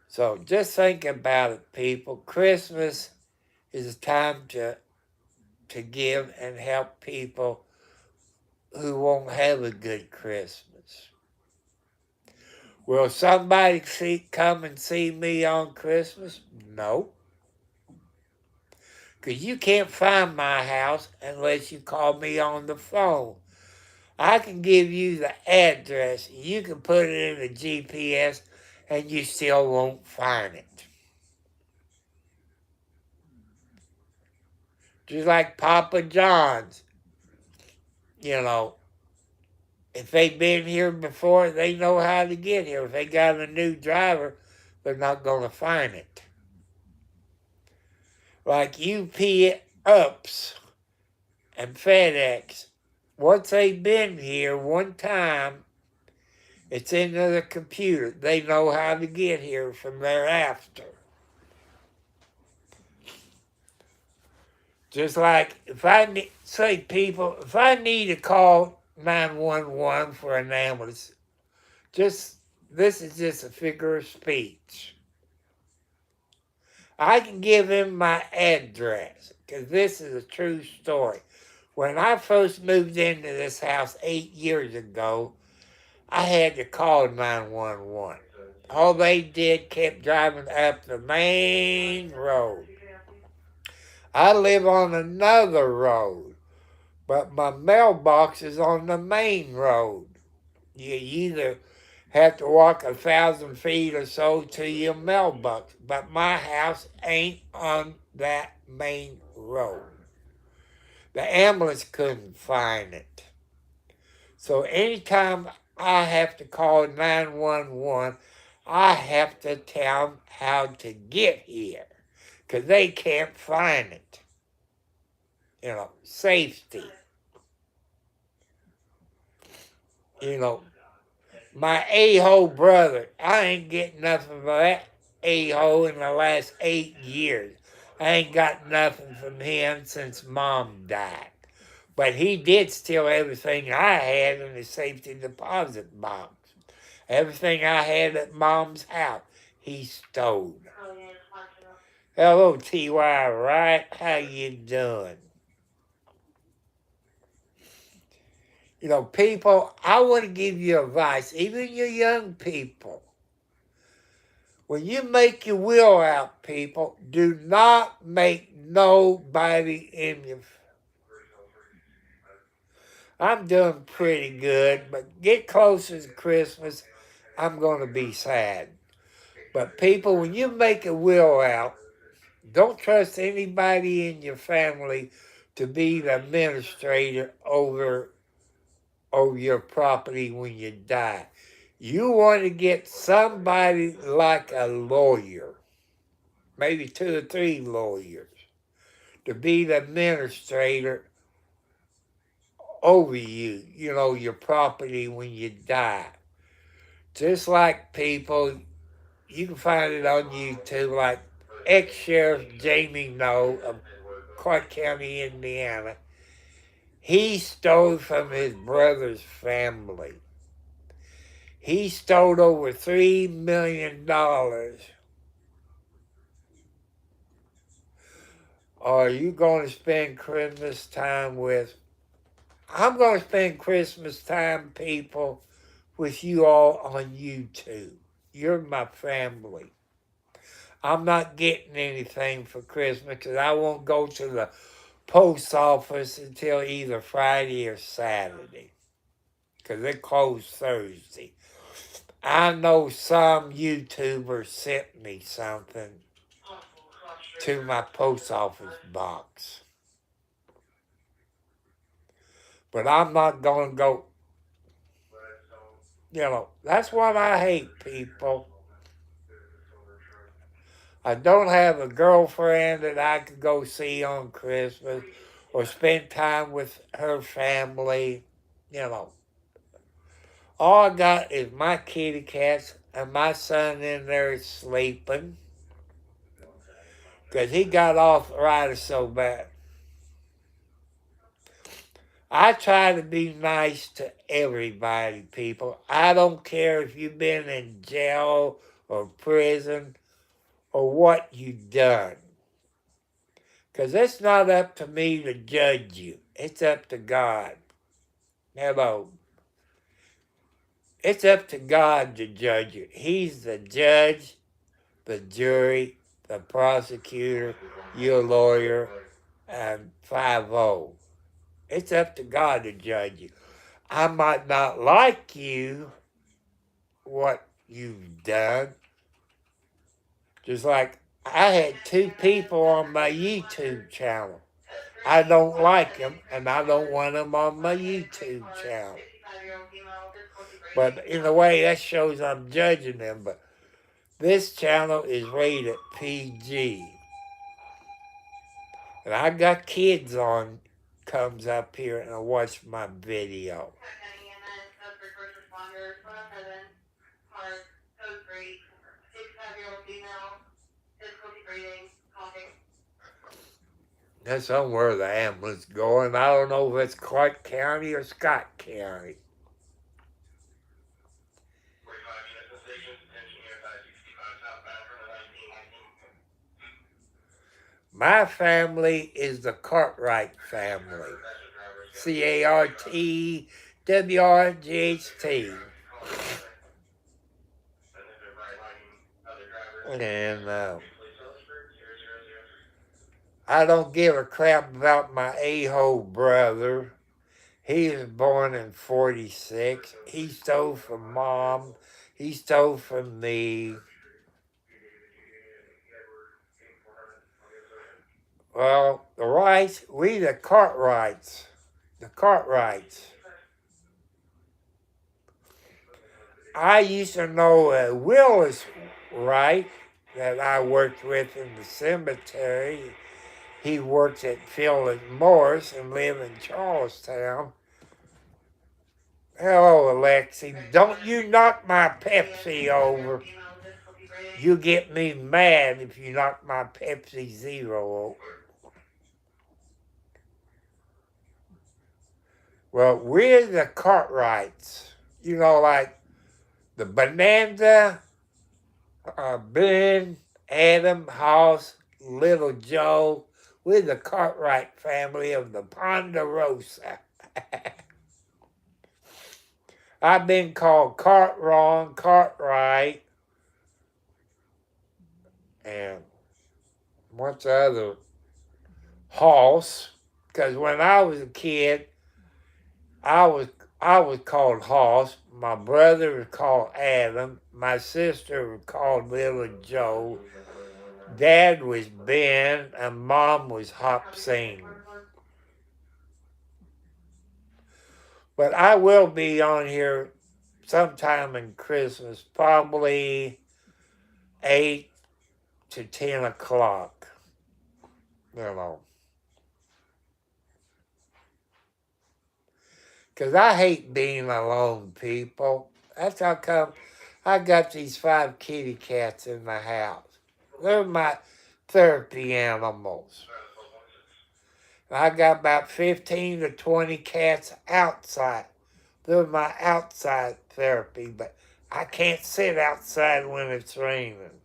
S1: So just think about it, people. Christmas is a time to give and help people who won't have a good Christmas. Will somebody come and see me on Christmas? No. Because you can't find my house unless you call me on the phone. I can give you the address. You can put it in the GPS and you still won't find it. Just like Papa John's. If they've been here before, they know how to get here. If they got a new driver, they're not going to find it. Like Ups and FedEx. Once they've been here one time, it's into the computer. They know how to get here from thereafter. Just like if I say people, if I need to call 911 for an ambulance, this is just a figure of speech. I can give him my address because this is a true story. When I first moved into this house 8 years ago, I had to call 911. All they did kept driving up the main road. I live on another road, but my mailbox is on the main road. You either have to walk 1,000 feet or so to your mailbox, but my house ain't on that main road. The ambulance couldn't find it. So anytime I have to call 911, I have to tell them how to get here because they can't find it. Safety. My a-hole brother, I ain't getting nothing from that a-hole in the last 8 years. I ain't got nothing from him since Mom died. But he did steal everything I had in the safety deposit box. Everything I had at Mom's house, he stole. Hello, T.Y. Wright. How you doing? People, I want to give you advice, even you young people. When you make your will out, people, do not make nobody in your... I'm doing pretty good, but get closer to Christmas, I'm going to be sad. But people, when you make a will out, don't trust anybody in your family to be the administrator over your property when you die. You want to get somebody like a lawyer, maybe 2 or 3 lawyers, to be the administrator over you, your property when you die. Just like people, you can find it on YouTube, like ex-sheriff Jamie Noe of Clark County, Indiana. He stole from his brother's family. He stole over $3 million. Are you going to spend Christmas time with... I'm going to spend Christmas time, people, with you all on YouTube. You're my family. I'm not getting anything for Christmas because I won't go to the post office until either Friday or Saturday because they close Thursday. I know some YouTuber sent me something to my post office box. But I'm not going to go. That's what I hate, people. I don't have a girlfriend that I could go see on Christmas or spend time with her family. All I got is my kitty cats and my son in there sleeping because he got arthritis so bad. I try to be nice to everybody, people. I don't care if you've been in jail or prison or what you've done. Because it's not up to me to judge you. It's up to God. Hello. It's up to God to judge you. He's the judge, the jury, the prosecutor, your lawyer, and 5-0. It's up to God to judge you. I might not like you, what you've done. Just like I had 2 people on my YouTube channel. I don't like them, and I don't want them on my YouTube channel. But in a way, that shows I'm judging them. But this channel is rated PG. And I got kids on, comes up here and watch my video. That's somewhere the ambulance going. I don't know if it's Clark County or Scott County. My family is the Cartwright family. Cartwright. And I don't give a crap about my a-hole brother. He was born in 46. He stole from Mom. He stole from me. Well, the Wrights, we the Cartwrights. The Cartwrights. I used to know Willis Wright that I worked with in the cemetery. He worked at Philip Morris and lived in Charlestown. Hello, Alexi. Don't you knock my Pepsi over. You get me mad if you knock my Pepsi Zero over. Well, we're the Cartwrights. You know, like the Bonanza, Ben, Adam, Hoss, Little Joe. We're the Cartwright family of the Ponderosa. I've been called Cartwrong, Cartwright, and what's the other? Hoss. Because when I was a kid, I was called Hoss. My brother was called Adam. My sister was called Little Joe. Dad was Ben, and Mom was Hopsing. But I will be on here sometime in Christmas, probably 8 to 10 o'clock. You know. Because I hate being alone, people. That's how come I got these 5 kitty cats in the house. They're my therapy animals. I got about 15 to 20 cats outside. They're my outside therapy, but I can't sit outside when it's raining.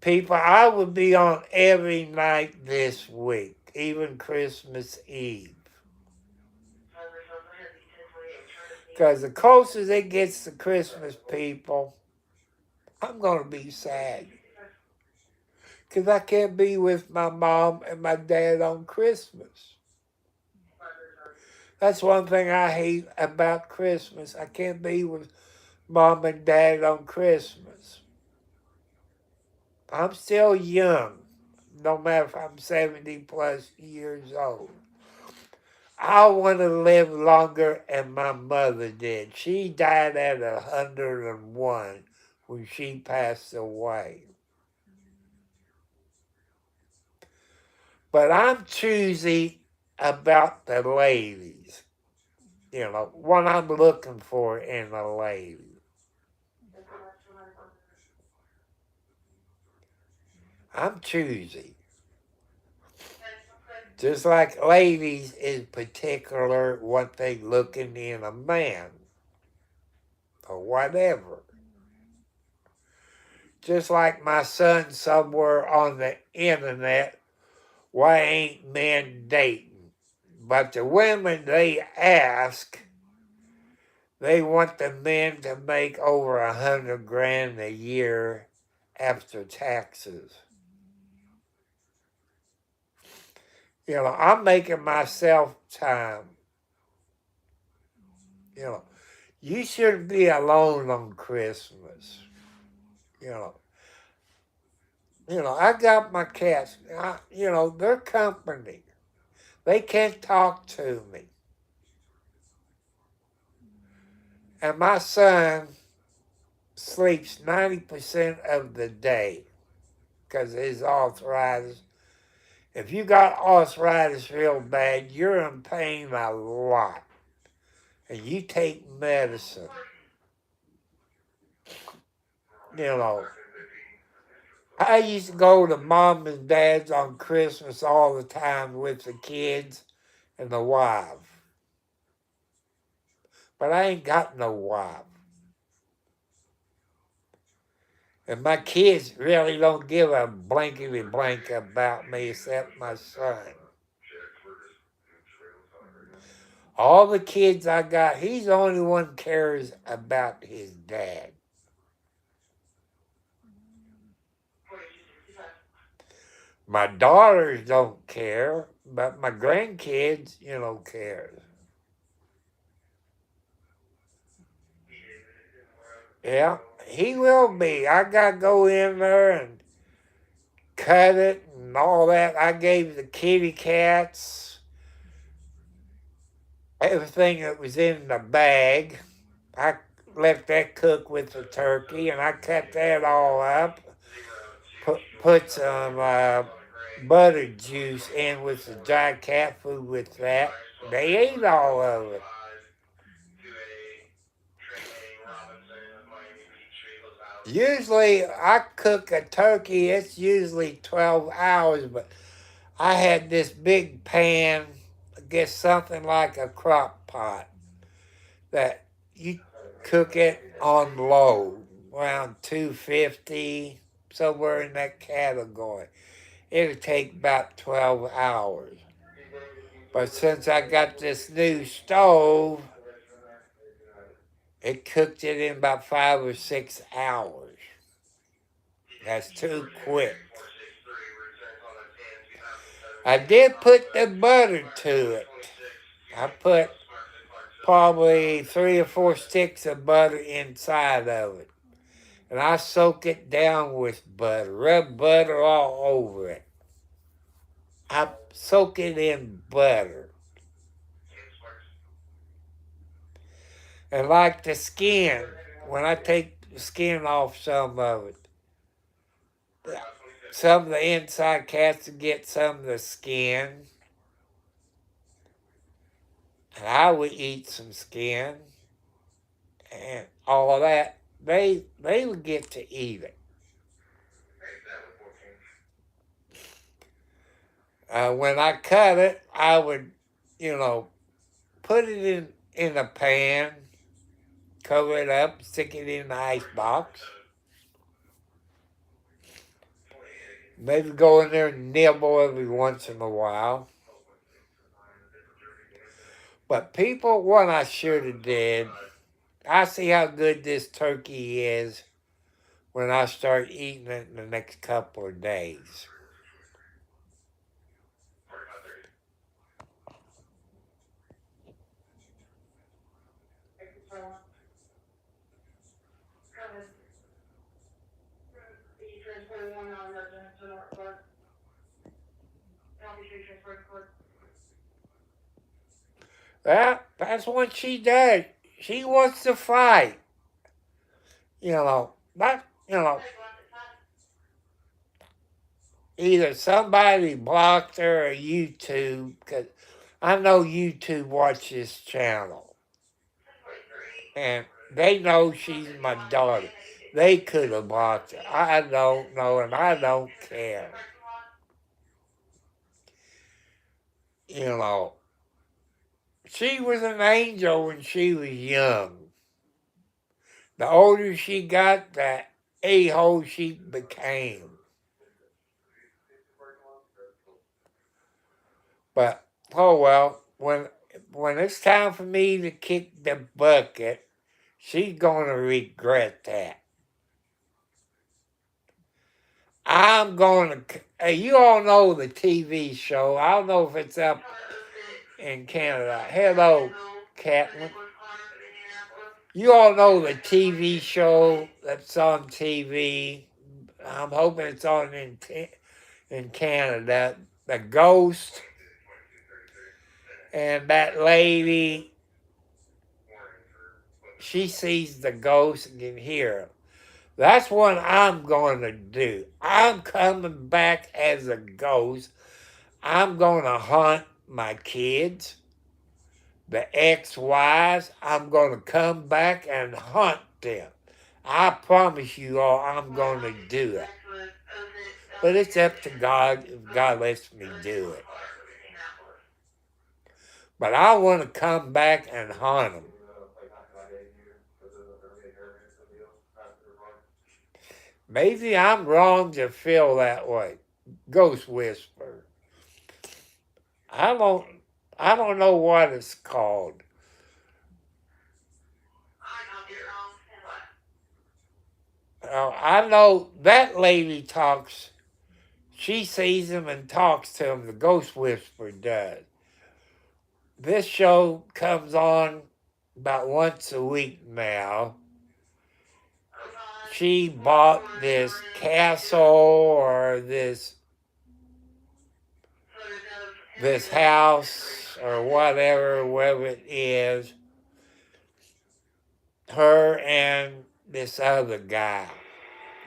S1: People, I will be on every night this week, even Christmas Eve. Because the closer it gets to Christmas, people, I'm going to be sad. Because I can't be with my mom and my dad on Christmas. That's one thing I hate about Christmas. I can't be with Mom and Dad on Christmas. I'm still young, no matter if I'm 70 plus years old. I want to live longer than my mother did. She died at 101 when she passed away. But I'm choosy about the ladies. You know, what I'm looking for in a lady. I'm choosy. Just like ladies is particular what they looking in a man. Or whatever. Just like my son somewhere on the internet, why ain't men dating? But the women they ask, they want the men to make over 100 grand a year after taxes. You know, I'm making myself time. You know, you shouldn't be alone on Christmas. You know, I got my cats. They're company. They can't talk to me. And my son sleeps 90% of the day. because of his arthritis. If you got arthritis real bad, you're in pain a lot. And you take medicine. You know, I used to go to mom and dad's on Christmas all the time with the kids and the wife. But I ain't got no wife. And my kids really don't give a blankety blank about me except my son. All the kids I got, he's the only one cares about his dad. My daughters don't care, but my grandkids, care. Yeah, he will be. I got to go in there and cut it and all that. I gave the kitty cats everything that was in the bag. I let that cook with the turkey, and I cut that all up. Put some butter juice in with the dry cat food with that. They ate all of it. Usually, I cook a turkey, it's usually 12 hours, but I had this big pan, I guess something like a crock pot, that you cook it on low, around 250, somewhere in that category. It'll take about 12 hours. But since I got this new stove, it cooked it in about 5 or 6 hours. That's too quick. I did put the butter to it. I put probably 3 or 4 sticks of butter inside of it. And I soak it down with butter, rub butter all over it. I soak it in butter. And like the skin, when I take the skin off some of it, some of the inside cats to get some of the skin. And I would eat some skin and all of that. They would get to eat it. When I cut it, I would, put it in a pan, cover it up, stick it in the ice box. Maybe go in there and nibble every once in a while. But people, what I should have did, I see how good this turkey is when I start eating it in the next couple of days. Well, that's what she does. She wants to fight. But, either somebody blocked her or YouTube, because I know YouTube watches this channel. And they know she's my daughter. They could have blocked her. I don't know, and I don't care. She was an angel when she was young. The older she got, the a-hole she became. But, oh well, when it's time for me to kick the bucket, she's going to regret that. I'm going to, you all know the TV show. I don't know if it's up in Canada. Hello, Catlin. You all know the TV show that's on TV. I'm hoping it's on in Canada. The Ghost. And that lady, she sees the ghost and can hear him. That's what I'm going to do. I'm coming back as a ghost. I'm going to hunt my kids, the ex-wives. I'm going to come back and hunt them. I promise you all I'm going to do it. But it's up to God if God lets me do it. But I want to come back and hunt them. Maybe I'm wrong to feel that way. Ghost whisper. I don't I don't know what it's called. I know that lady talks. She sees him and talks to him. The ghost whisperer does. This show comes on about once a week now. She bought this castle or this house or whatever it is. Her and this other guy.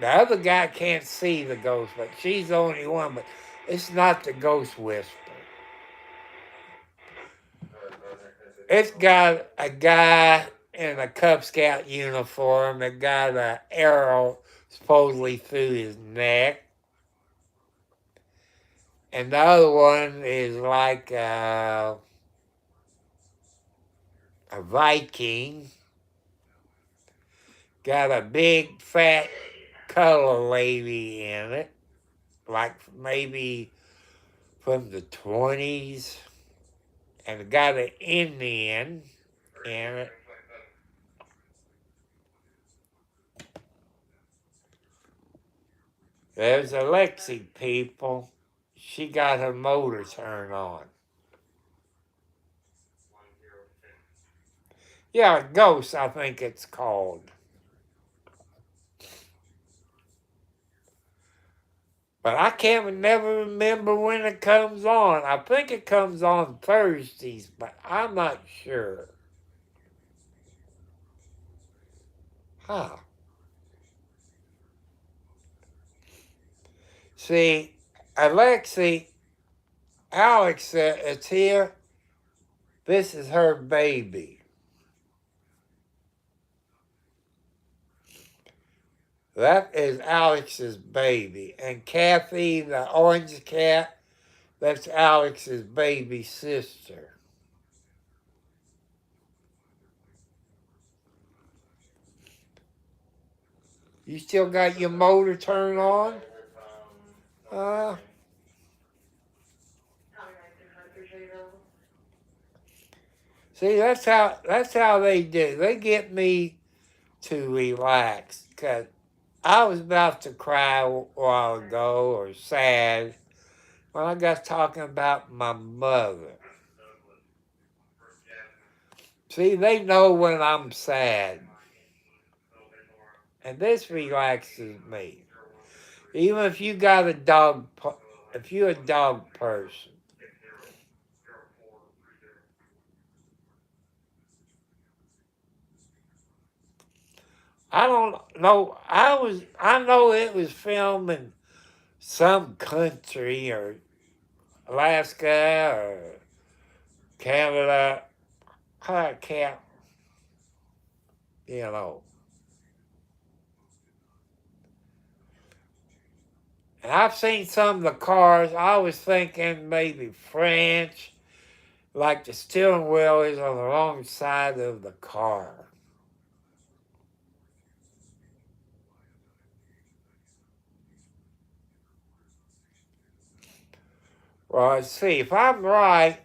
S1: The other guy can't see the ghost, but she's the only one. But it's not the ghost whisperer. It's got a guy in a Cub Scout uniform that got an arrow supposedly through his neck. And the other one is like a Viking. Got a big fat color lady in it. Like maybe from the 20s. And got an Indian in it. There's Alexi, people. She got her motor turned on. Yeah, Ghost, I think it's called. But I can't never remember when it comes on. I think it comes on Thursdays, but I'm not sure. Huh. See, Alexi, Alex is here. This is her baby. That is Alex's baby. And Kathy, the orange cat, that's Alex's baby sister. You still got your motor turned on? See, that's how they do. They get me to relax. Cause I was about to cry a while ago or sad when I got talking about my mother. See, they know when I'm sad. And this relaxes me. Even if you got a dog, if you're a dog person. I don't know. I know it was filmed in some country or Alaska or Canada. I can't, you know. And I've seen some of the cars. I was thinking maybe French, like the steering wheel is on the wrong side of the car. Well, let's see. If I'm right,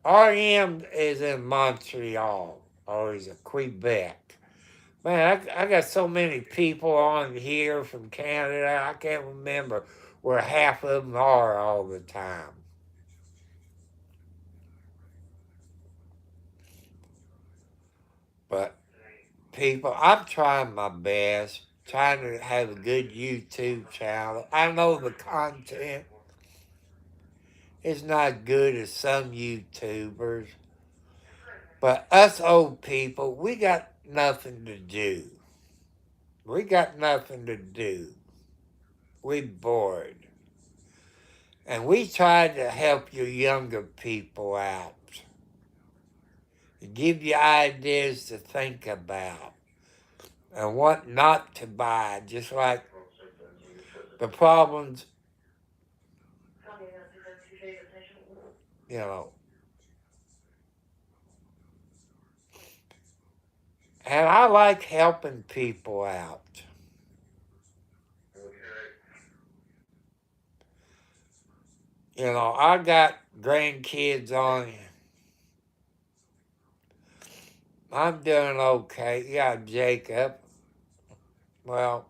S1: REM is in Montreal or is it Quebec? Man, I got so many people on here from Canada, I can't remember where half of them are all the time. But people, I'm trying my best, trying to have a good YouTube channel. I know the content is not good as some YouTubers, but us old people, we got nothing to do. We got nothing to do. We bored. And we tried to help you younger people out. Give you ideas to think about. And what not to buy. Just like the problems, you know. And I like helping people out. You know, I got grandkids on. I'm doing okay. Yeah, Jacob. Well,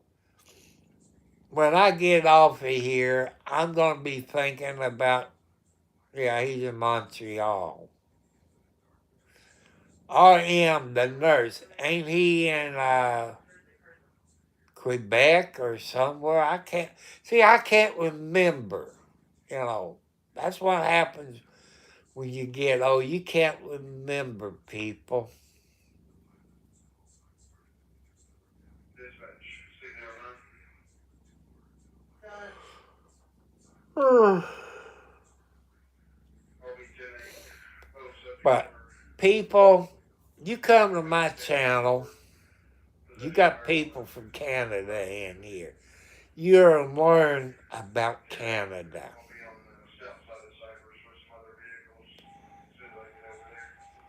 S1: when I get off of here, I'm going to be thinking about, yeah, he's in Montreal. RM, the nurse, ain't he in Quebec or somewhere? I can't remember. You know, that's what happens when you get old. You can't remember people. But people, you come to my channel, you got people from Canada in here. You're learn about Canada.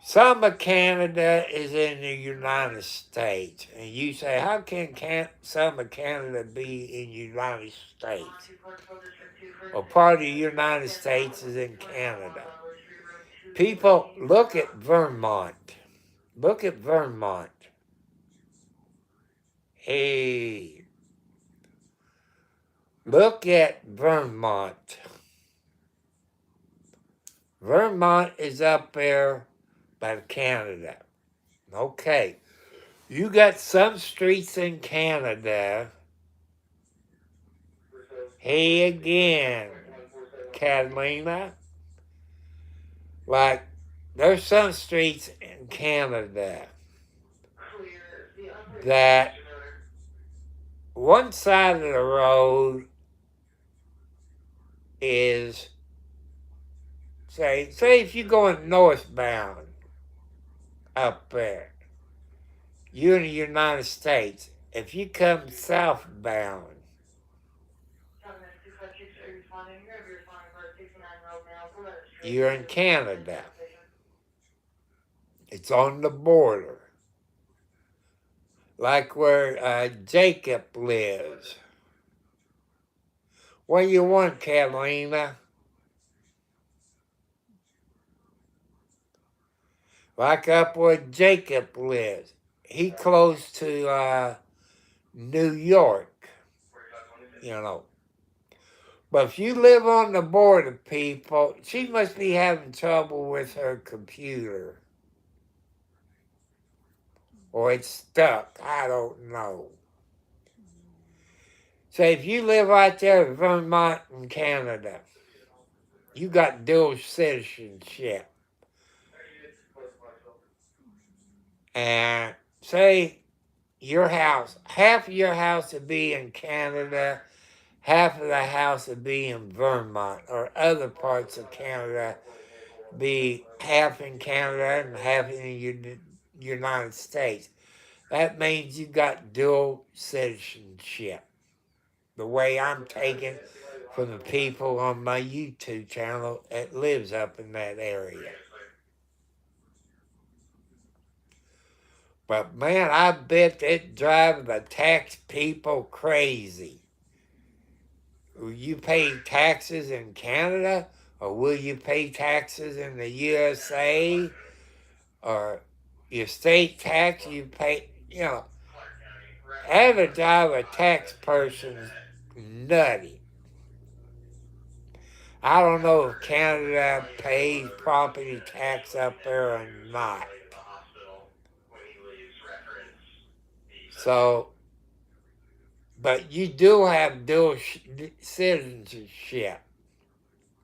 S1: Some of Canada is in the United States, and you say, how can some of Canada be in the United States? Well, part of the United States is in Canada. People, look at Vermont. Look at Vermont. Hey, look at Vermont. Vermont is up there by Canada. Okay. You got some streets in Canada. Hey again, Catalina. Like, there's some streets in Canada that one side of the road is, say if you're going northbound up there, you're in the United States. If you come southbound, you're in Canada. It's on the border. Like where Jacob lives. What do you want, Catalina? Like up where Jacob lives. He close to New York, you know. But if you live on the border, people, she must be having trouble with her computer. Or it's stuck. I don't know. So if you live right there in Vermont in Canada, you got dual citizenship. And say your house, half of your house would be in Canada, half of the house would be in Vermont, or other parts of Canada be half in Canada and half in the United States. That means you got dual citizenship. The way I'm taking from the people on my YouTube channel that lives up in that area. But man, I bet it drives the tax people crazy. Will you pay taxes in Canada? Or will you pay taxes in the USA? Or your state tax you pay, you know. Having to drive a tax person's nutty. I don't know if Canada pays property tax up there or not. So, but you do have dual citizenship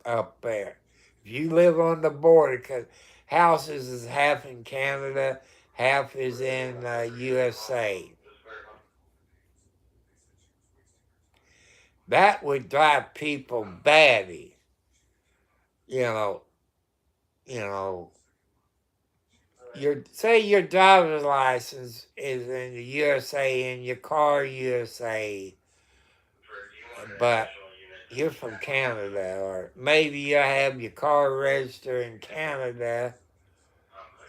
S1: up there. If you live on the border, because houses is half in Canada, half is in USA. That would drive people batty. You know, you know, say your driver's license is in the USA and your car USA, but you're from Canada, or maybe you have your car registered in Canada,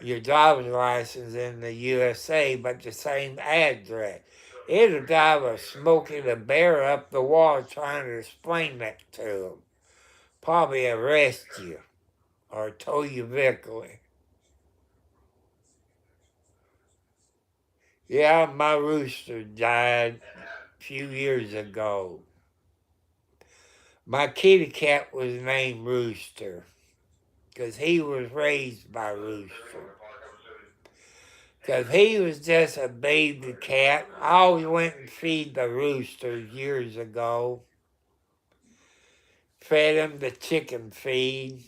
S1: your driver's license in the USA, but the same address. It'll drive a Smokey the Bear up the wall trying to explain that to them. Probably arrest you or tow your vehicle. Yeah, my rooster died a few years ago. My kitty cat was named Rooster because he was raised by Rooster. Because he was just a baby cat. I always went and feed the roosters years ago. Fed him the chicken feed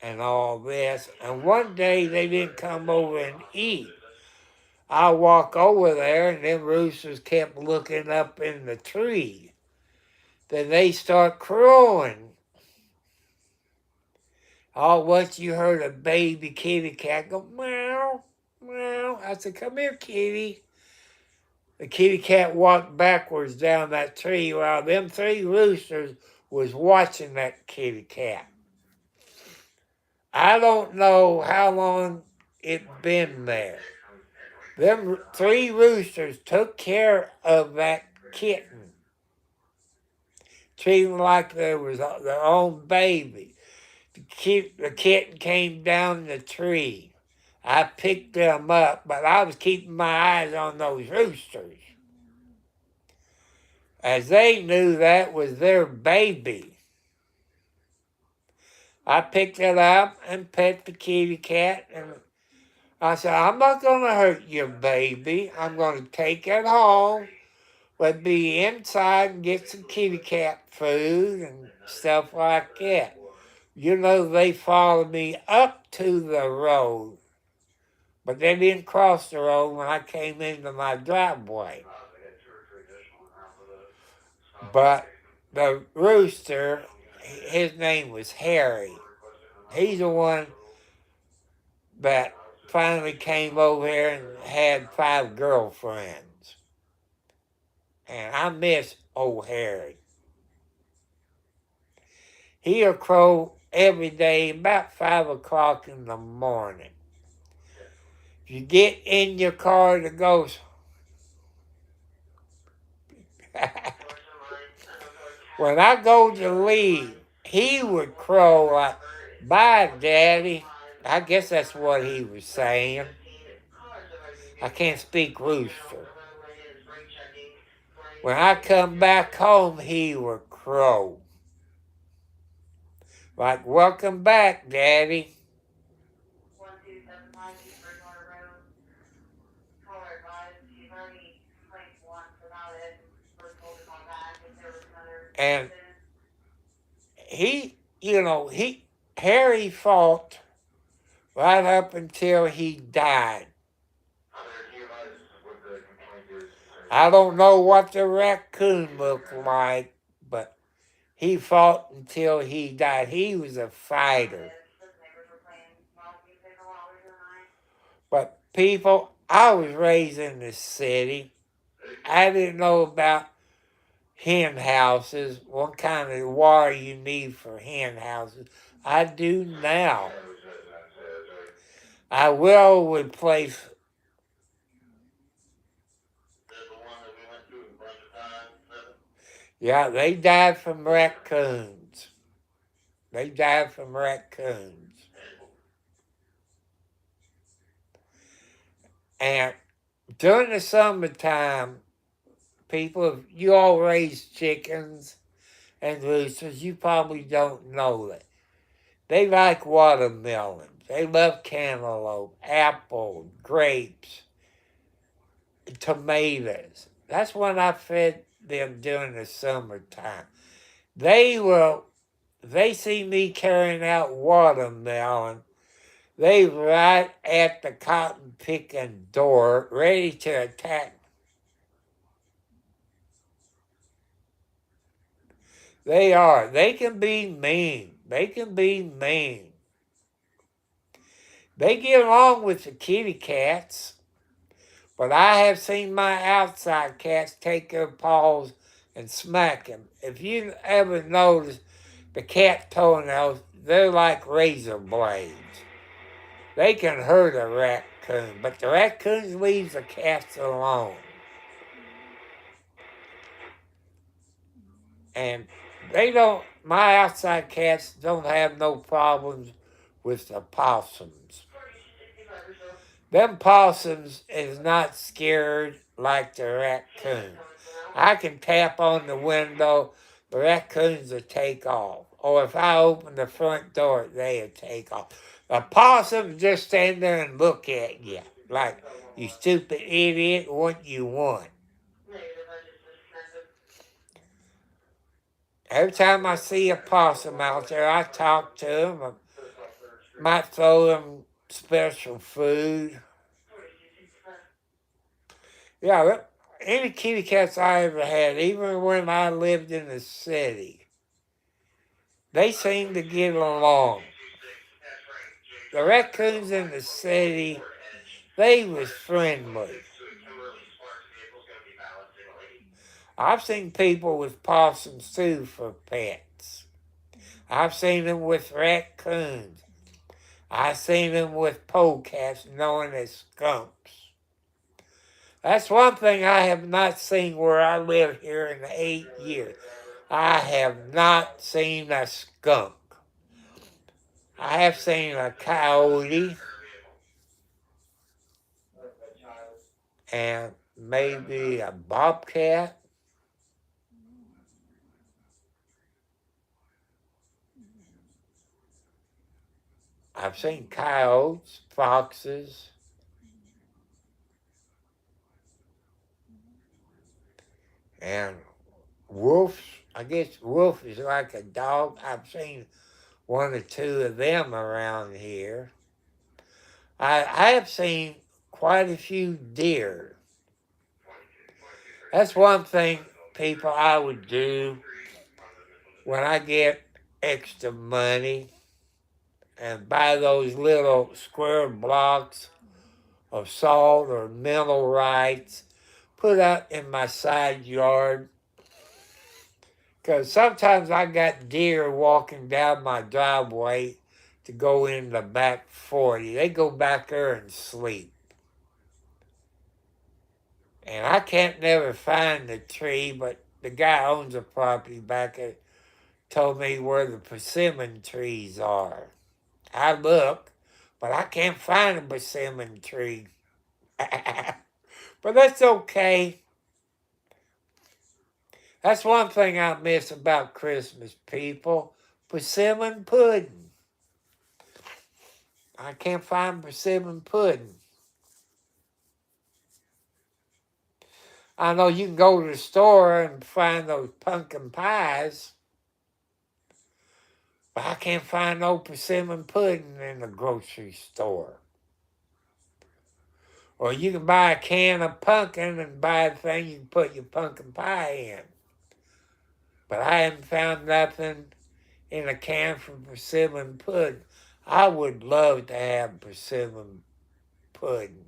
S1: and all this. And one day they didn't come over and eat. I walk over there and them roosters kept looking up in the tree. Then they start crowing. All once you heard a baby kitty cat go meow, meow. I said, come here, kitty. The kitty cat walked backwards down that tree while them three roosters was watching that kitty cat. I don't know how long it been there. Them three roosters took care of that kitten, treating it like there was their own baby. The kitten came down the tree. I picked them up, but I was keeping my eyes on those roosters, as they knew that was their baby. I picked it up and pet the kitty cat, and I said, I'm not going to hurt your baby. I'm going to take it home. But be inside and get some kitty cat food and stuff like that. You know, they followed me up to the road, but they didn't cross the road when I came into my driveway. But the rooster, his name was Harry. He's the one that finally came over here and had 5 girlfriends. And I miss old Harry. He'll crow every day about 5 o'clock in the morning. If you get in your car to go... When I go to leave, he would crow like, bye, Daddy. I guess that's what he was saying. I can't speak rooster. When I come back home, he would crow. Like, welcome back, Daddy. And Harry fought right up until he died. I don't know what the raccoon looked like, but he fought until he died. He was a fighter. But people, I was raised in the city. I didn't know about hen houses, what kind of wire you need for hen houses. I do now. I will replace... Yeah, they died from raccoons. They died from raccoons. And during the summertime, people, if you all raise chickens and roosters, you probably don't know that. They like watermelons. They love cantaloupe, apple, grapes, tomatoes. That's when I fed them during the summertime. They see me carrying out watermelon. They right at the cotton picking door, ready to attack. They are. They can be mean. They can be mean. They get along with the kitty cats, but I have seen my outside cats take their paws and smack them. If you ever notice the cat toenails, they're like razor blades. They can hurt a raccoon, but the raccoons leave the cats alone. And they don't, my outside cats don't have no problems with the possums. Them possums is not scared like the raccoon. I can tap on the window, the raccoons will take off. Or if I open the front door, they'll take off. The possums just stand there and look at you like, you stupid idiot, what you want? Every time I see a possum out there, I talk to them. I might throw them special food. Yeah, any kitty cats I ever had, even when I lived in the city, they seem to get along. The raccoons in the city, they was friendly. I've seen people with possums too for pets. I've seen them with raccoons. I've seen them with polecats known as skunks. That's one thing I have not seen where I live here in 8 years. I have not seen a skunk. I have seen a coyote and maybe a bobcat. I've seen coyotes, foxes, and wolves. I guess wolf is like a dog. I've seen one or two of them around here. I have seen quite a few deer. That's one thing, people, I would do when I get extra money and buy those little square blocks of salt or mineral rights, put out in my side yard. Because sometimes I got deer walking down my driveway to go in the back 40. They go back there and sleep. And I can't never find the tree, but the guy owns a property back there told me where the persimmon trees are. I look, but I can't find a persimmon tree. But that's okay. That's one thing I miss about Christmas, people. Persimmon pudding. I can't find persimmon pudding. I know you can go to the store and find those pumpkin pies, but I can't find no persimmon pudding in the grocery store. Or you can buy a can of pumpkin and buy a thing you can put your pumpkin pie in. But I haven't found nothing in a can for persimmon pudding. I would love to have persimmon pudding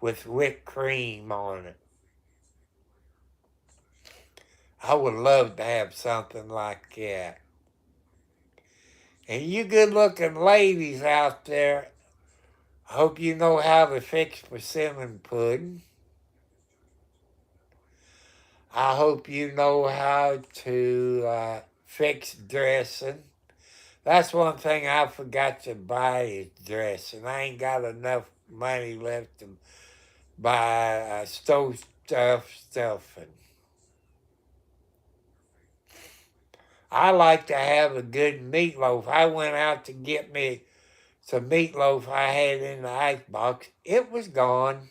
S1: with whipped cream on it. I would love to have something like that. And you good looking ladies out there, I hope you know how to fix persimmon pudding. I hope you know how to fix dressing. That's one thing I forgot to buy is dressing. I ain't got enough money left to buy stove stuffing. I like to have a good meatloaf. I went out to get me some meatloaf I had in the icebox. It was gone.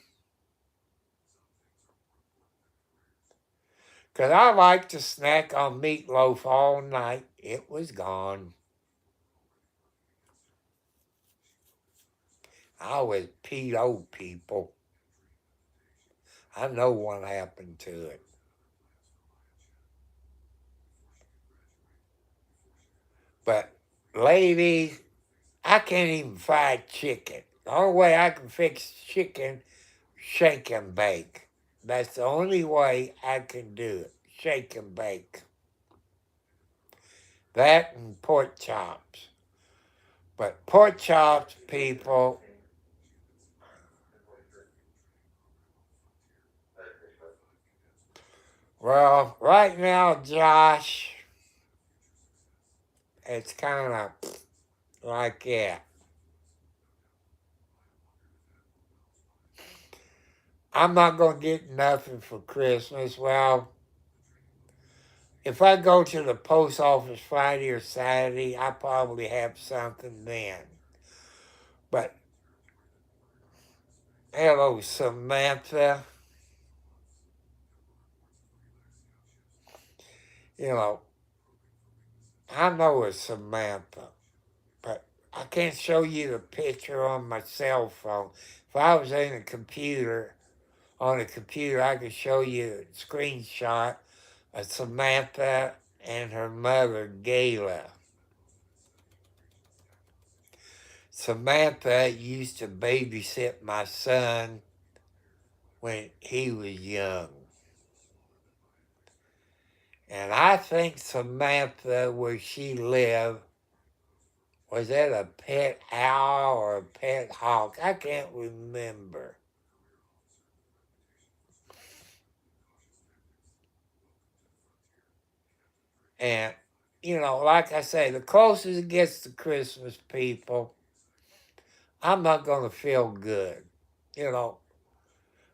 S1: Because I like to snack on meatloaf all night. It was gone. I was pedo people. I know what happened to it. But ladies, I can't even fry chicken. The only way I can fix chicken, shake and bake. That's the only way I can do it. Shake and bake. That and pork chops. But pork chops, people, well, right now, Josh, it's kind of like that. I'm not going to get nothing for Christmas. Well, if I go to the post office Friday or Saturday, I probably have something then. But hello, Samantha. You know, I know it's Samantha, but I can't show you the picture on my cell phone. If I was in a computer, on a computer, I could show you a screenshot of Samantha and her mother, Gayla. Samantha used to babysit my son when he was young. And I think Samantha, where she lived, was that a pet owl or a pet hawk? I can't remember. And, like I say, the closer it gets to Christmas, people, I'm not going to feel good. You know,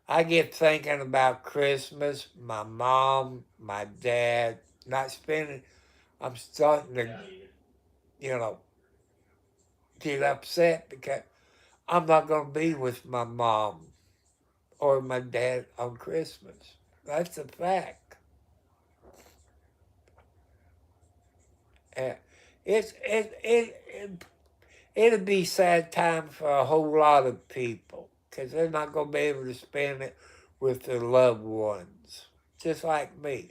S1: I get thinking about Christmas, my mom, my dad, not spending, I'm starting to, you know, get upset because I'm not going to be with my mom or my dad on Christmas. That's a fact. And it'll be sad time for a whole lot of people because they're not going to be able to spend it with their loved ones, just like me.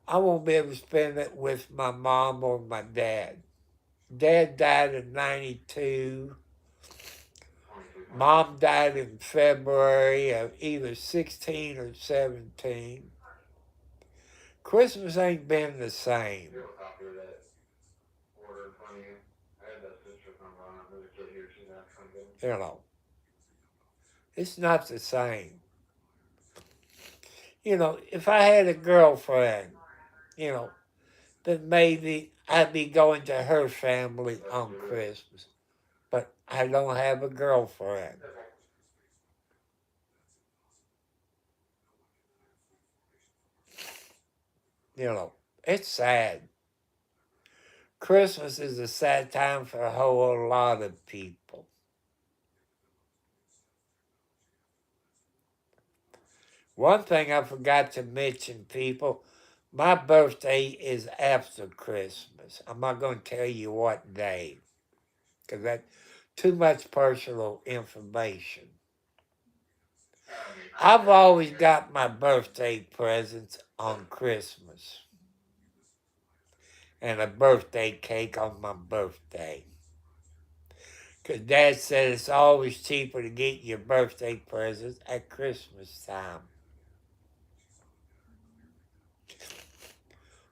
S1: I won't be able to spend it with my mom or my dad. Dad died in 92. Mom died in February of either 16 or 17. Christmas ain't been the same. You know, it's not the same. If I had a girlfriend, you know, then maybe I'd be going to her family on Christmas. But I don't have a girlfriend. You know, it's sad. Christmas is a sad time for a whole lot of people. One thing I forgot to mention, people, my birthday is after Christmas. I'm not going to tell you what day, because that's too much personal information. I've always got my birthday presents on Christmas and a birthday cake on my birthday. Because Dad said it's always cheaper to get your birthday presents at Christmas time.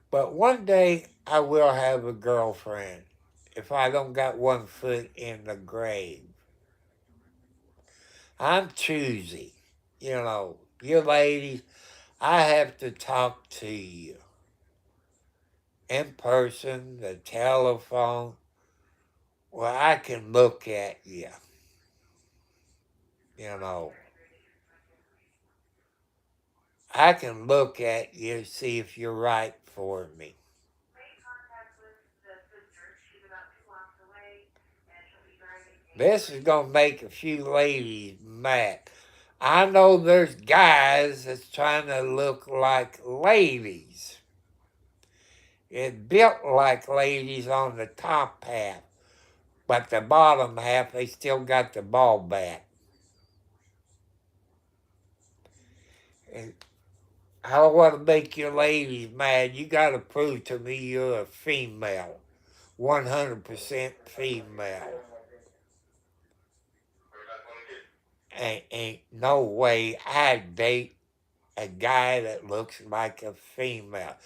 S1: But one day I will have a girlfriend if I don't got one foot in the grave. I'm choosy. You ladies, I have to talk to you in person, the telephone, where I can look at you. You know, I can look at you, see if you're right for me. This is going to make a few ladies mad. I know there's guys that's trying to look like ladies. It's built like ladies on the top half, but the bottom half, they still got the ball back. And I don't want to make your ladies mad. You got to prove to me you're a female. 100% female. Ain't no way I'd date a guy that looks like a female.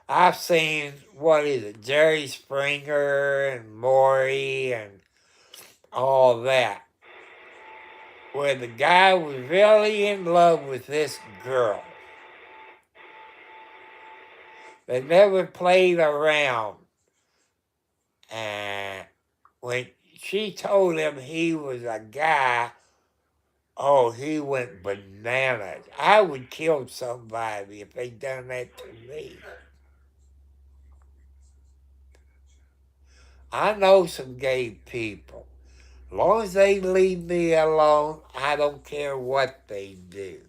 S1: I've seen, what is it, Jerry Springer and Maury and all that, where the guy was really in love with this girl. They never played around. And when she told him he was a guy, oh, he went bananas. I would kill somebody if they done that to me. I know some gay people. As long as they leave me alone, I don't care what they do.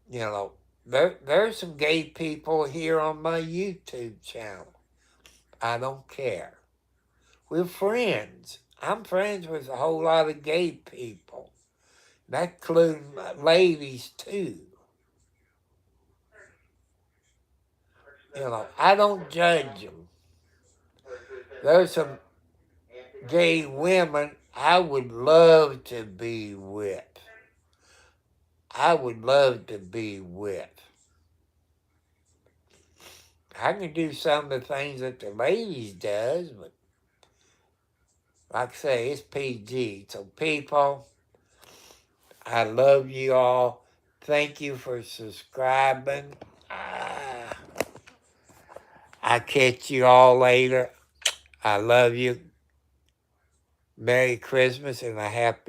S1: You know, there's some gay people here on my YouTube channel. I don't care. We're friends. I'm friends with a whole lot of gay people. That includes ladies, too. You know, I don't judge them. There's some gay women I would love to be with. I would love to be with. I can do some of the things that the ladies does, but like I say, it's PG. So people, I love you all. Thank you for subscribing. I'll catch you all later. I love you. Merry Christmas and a happy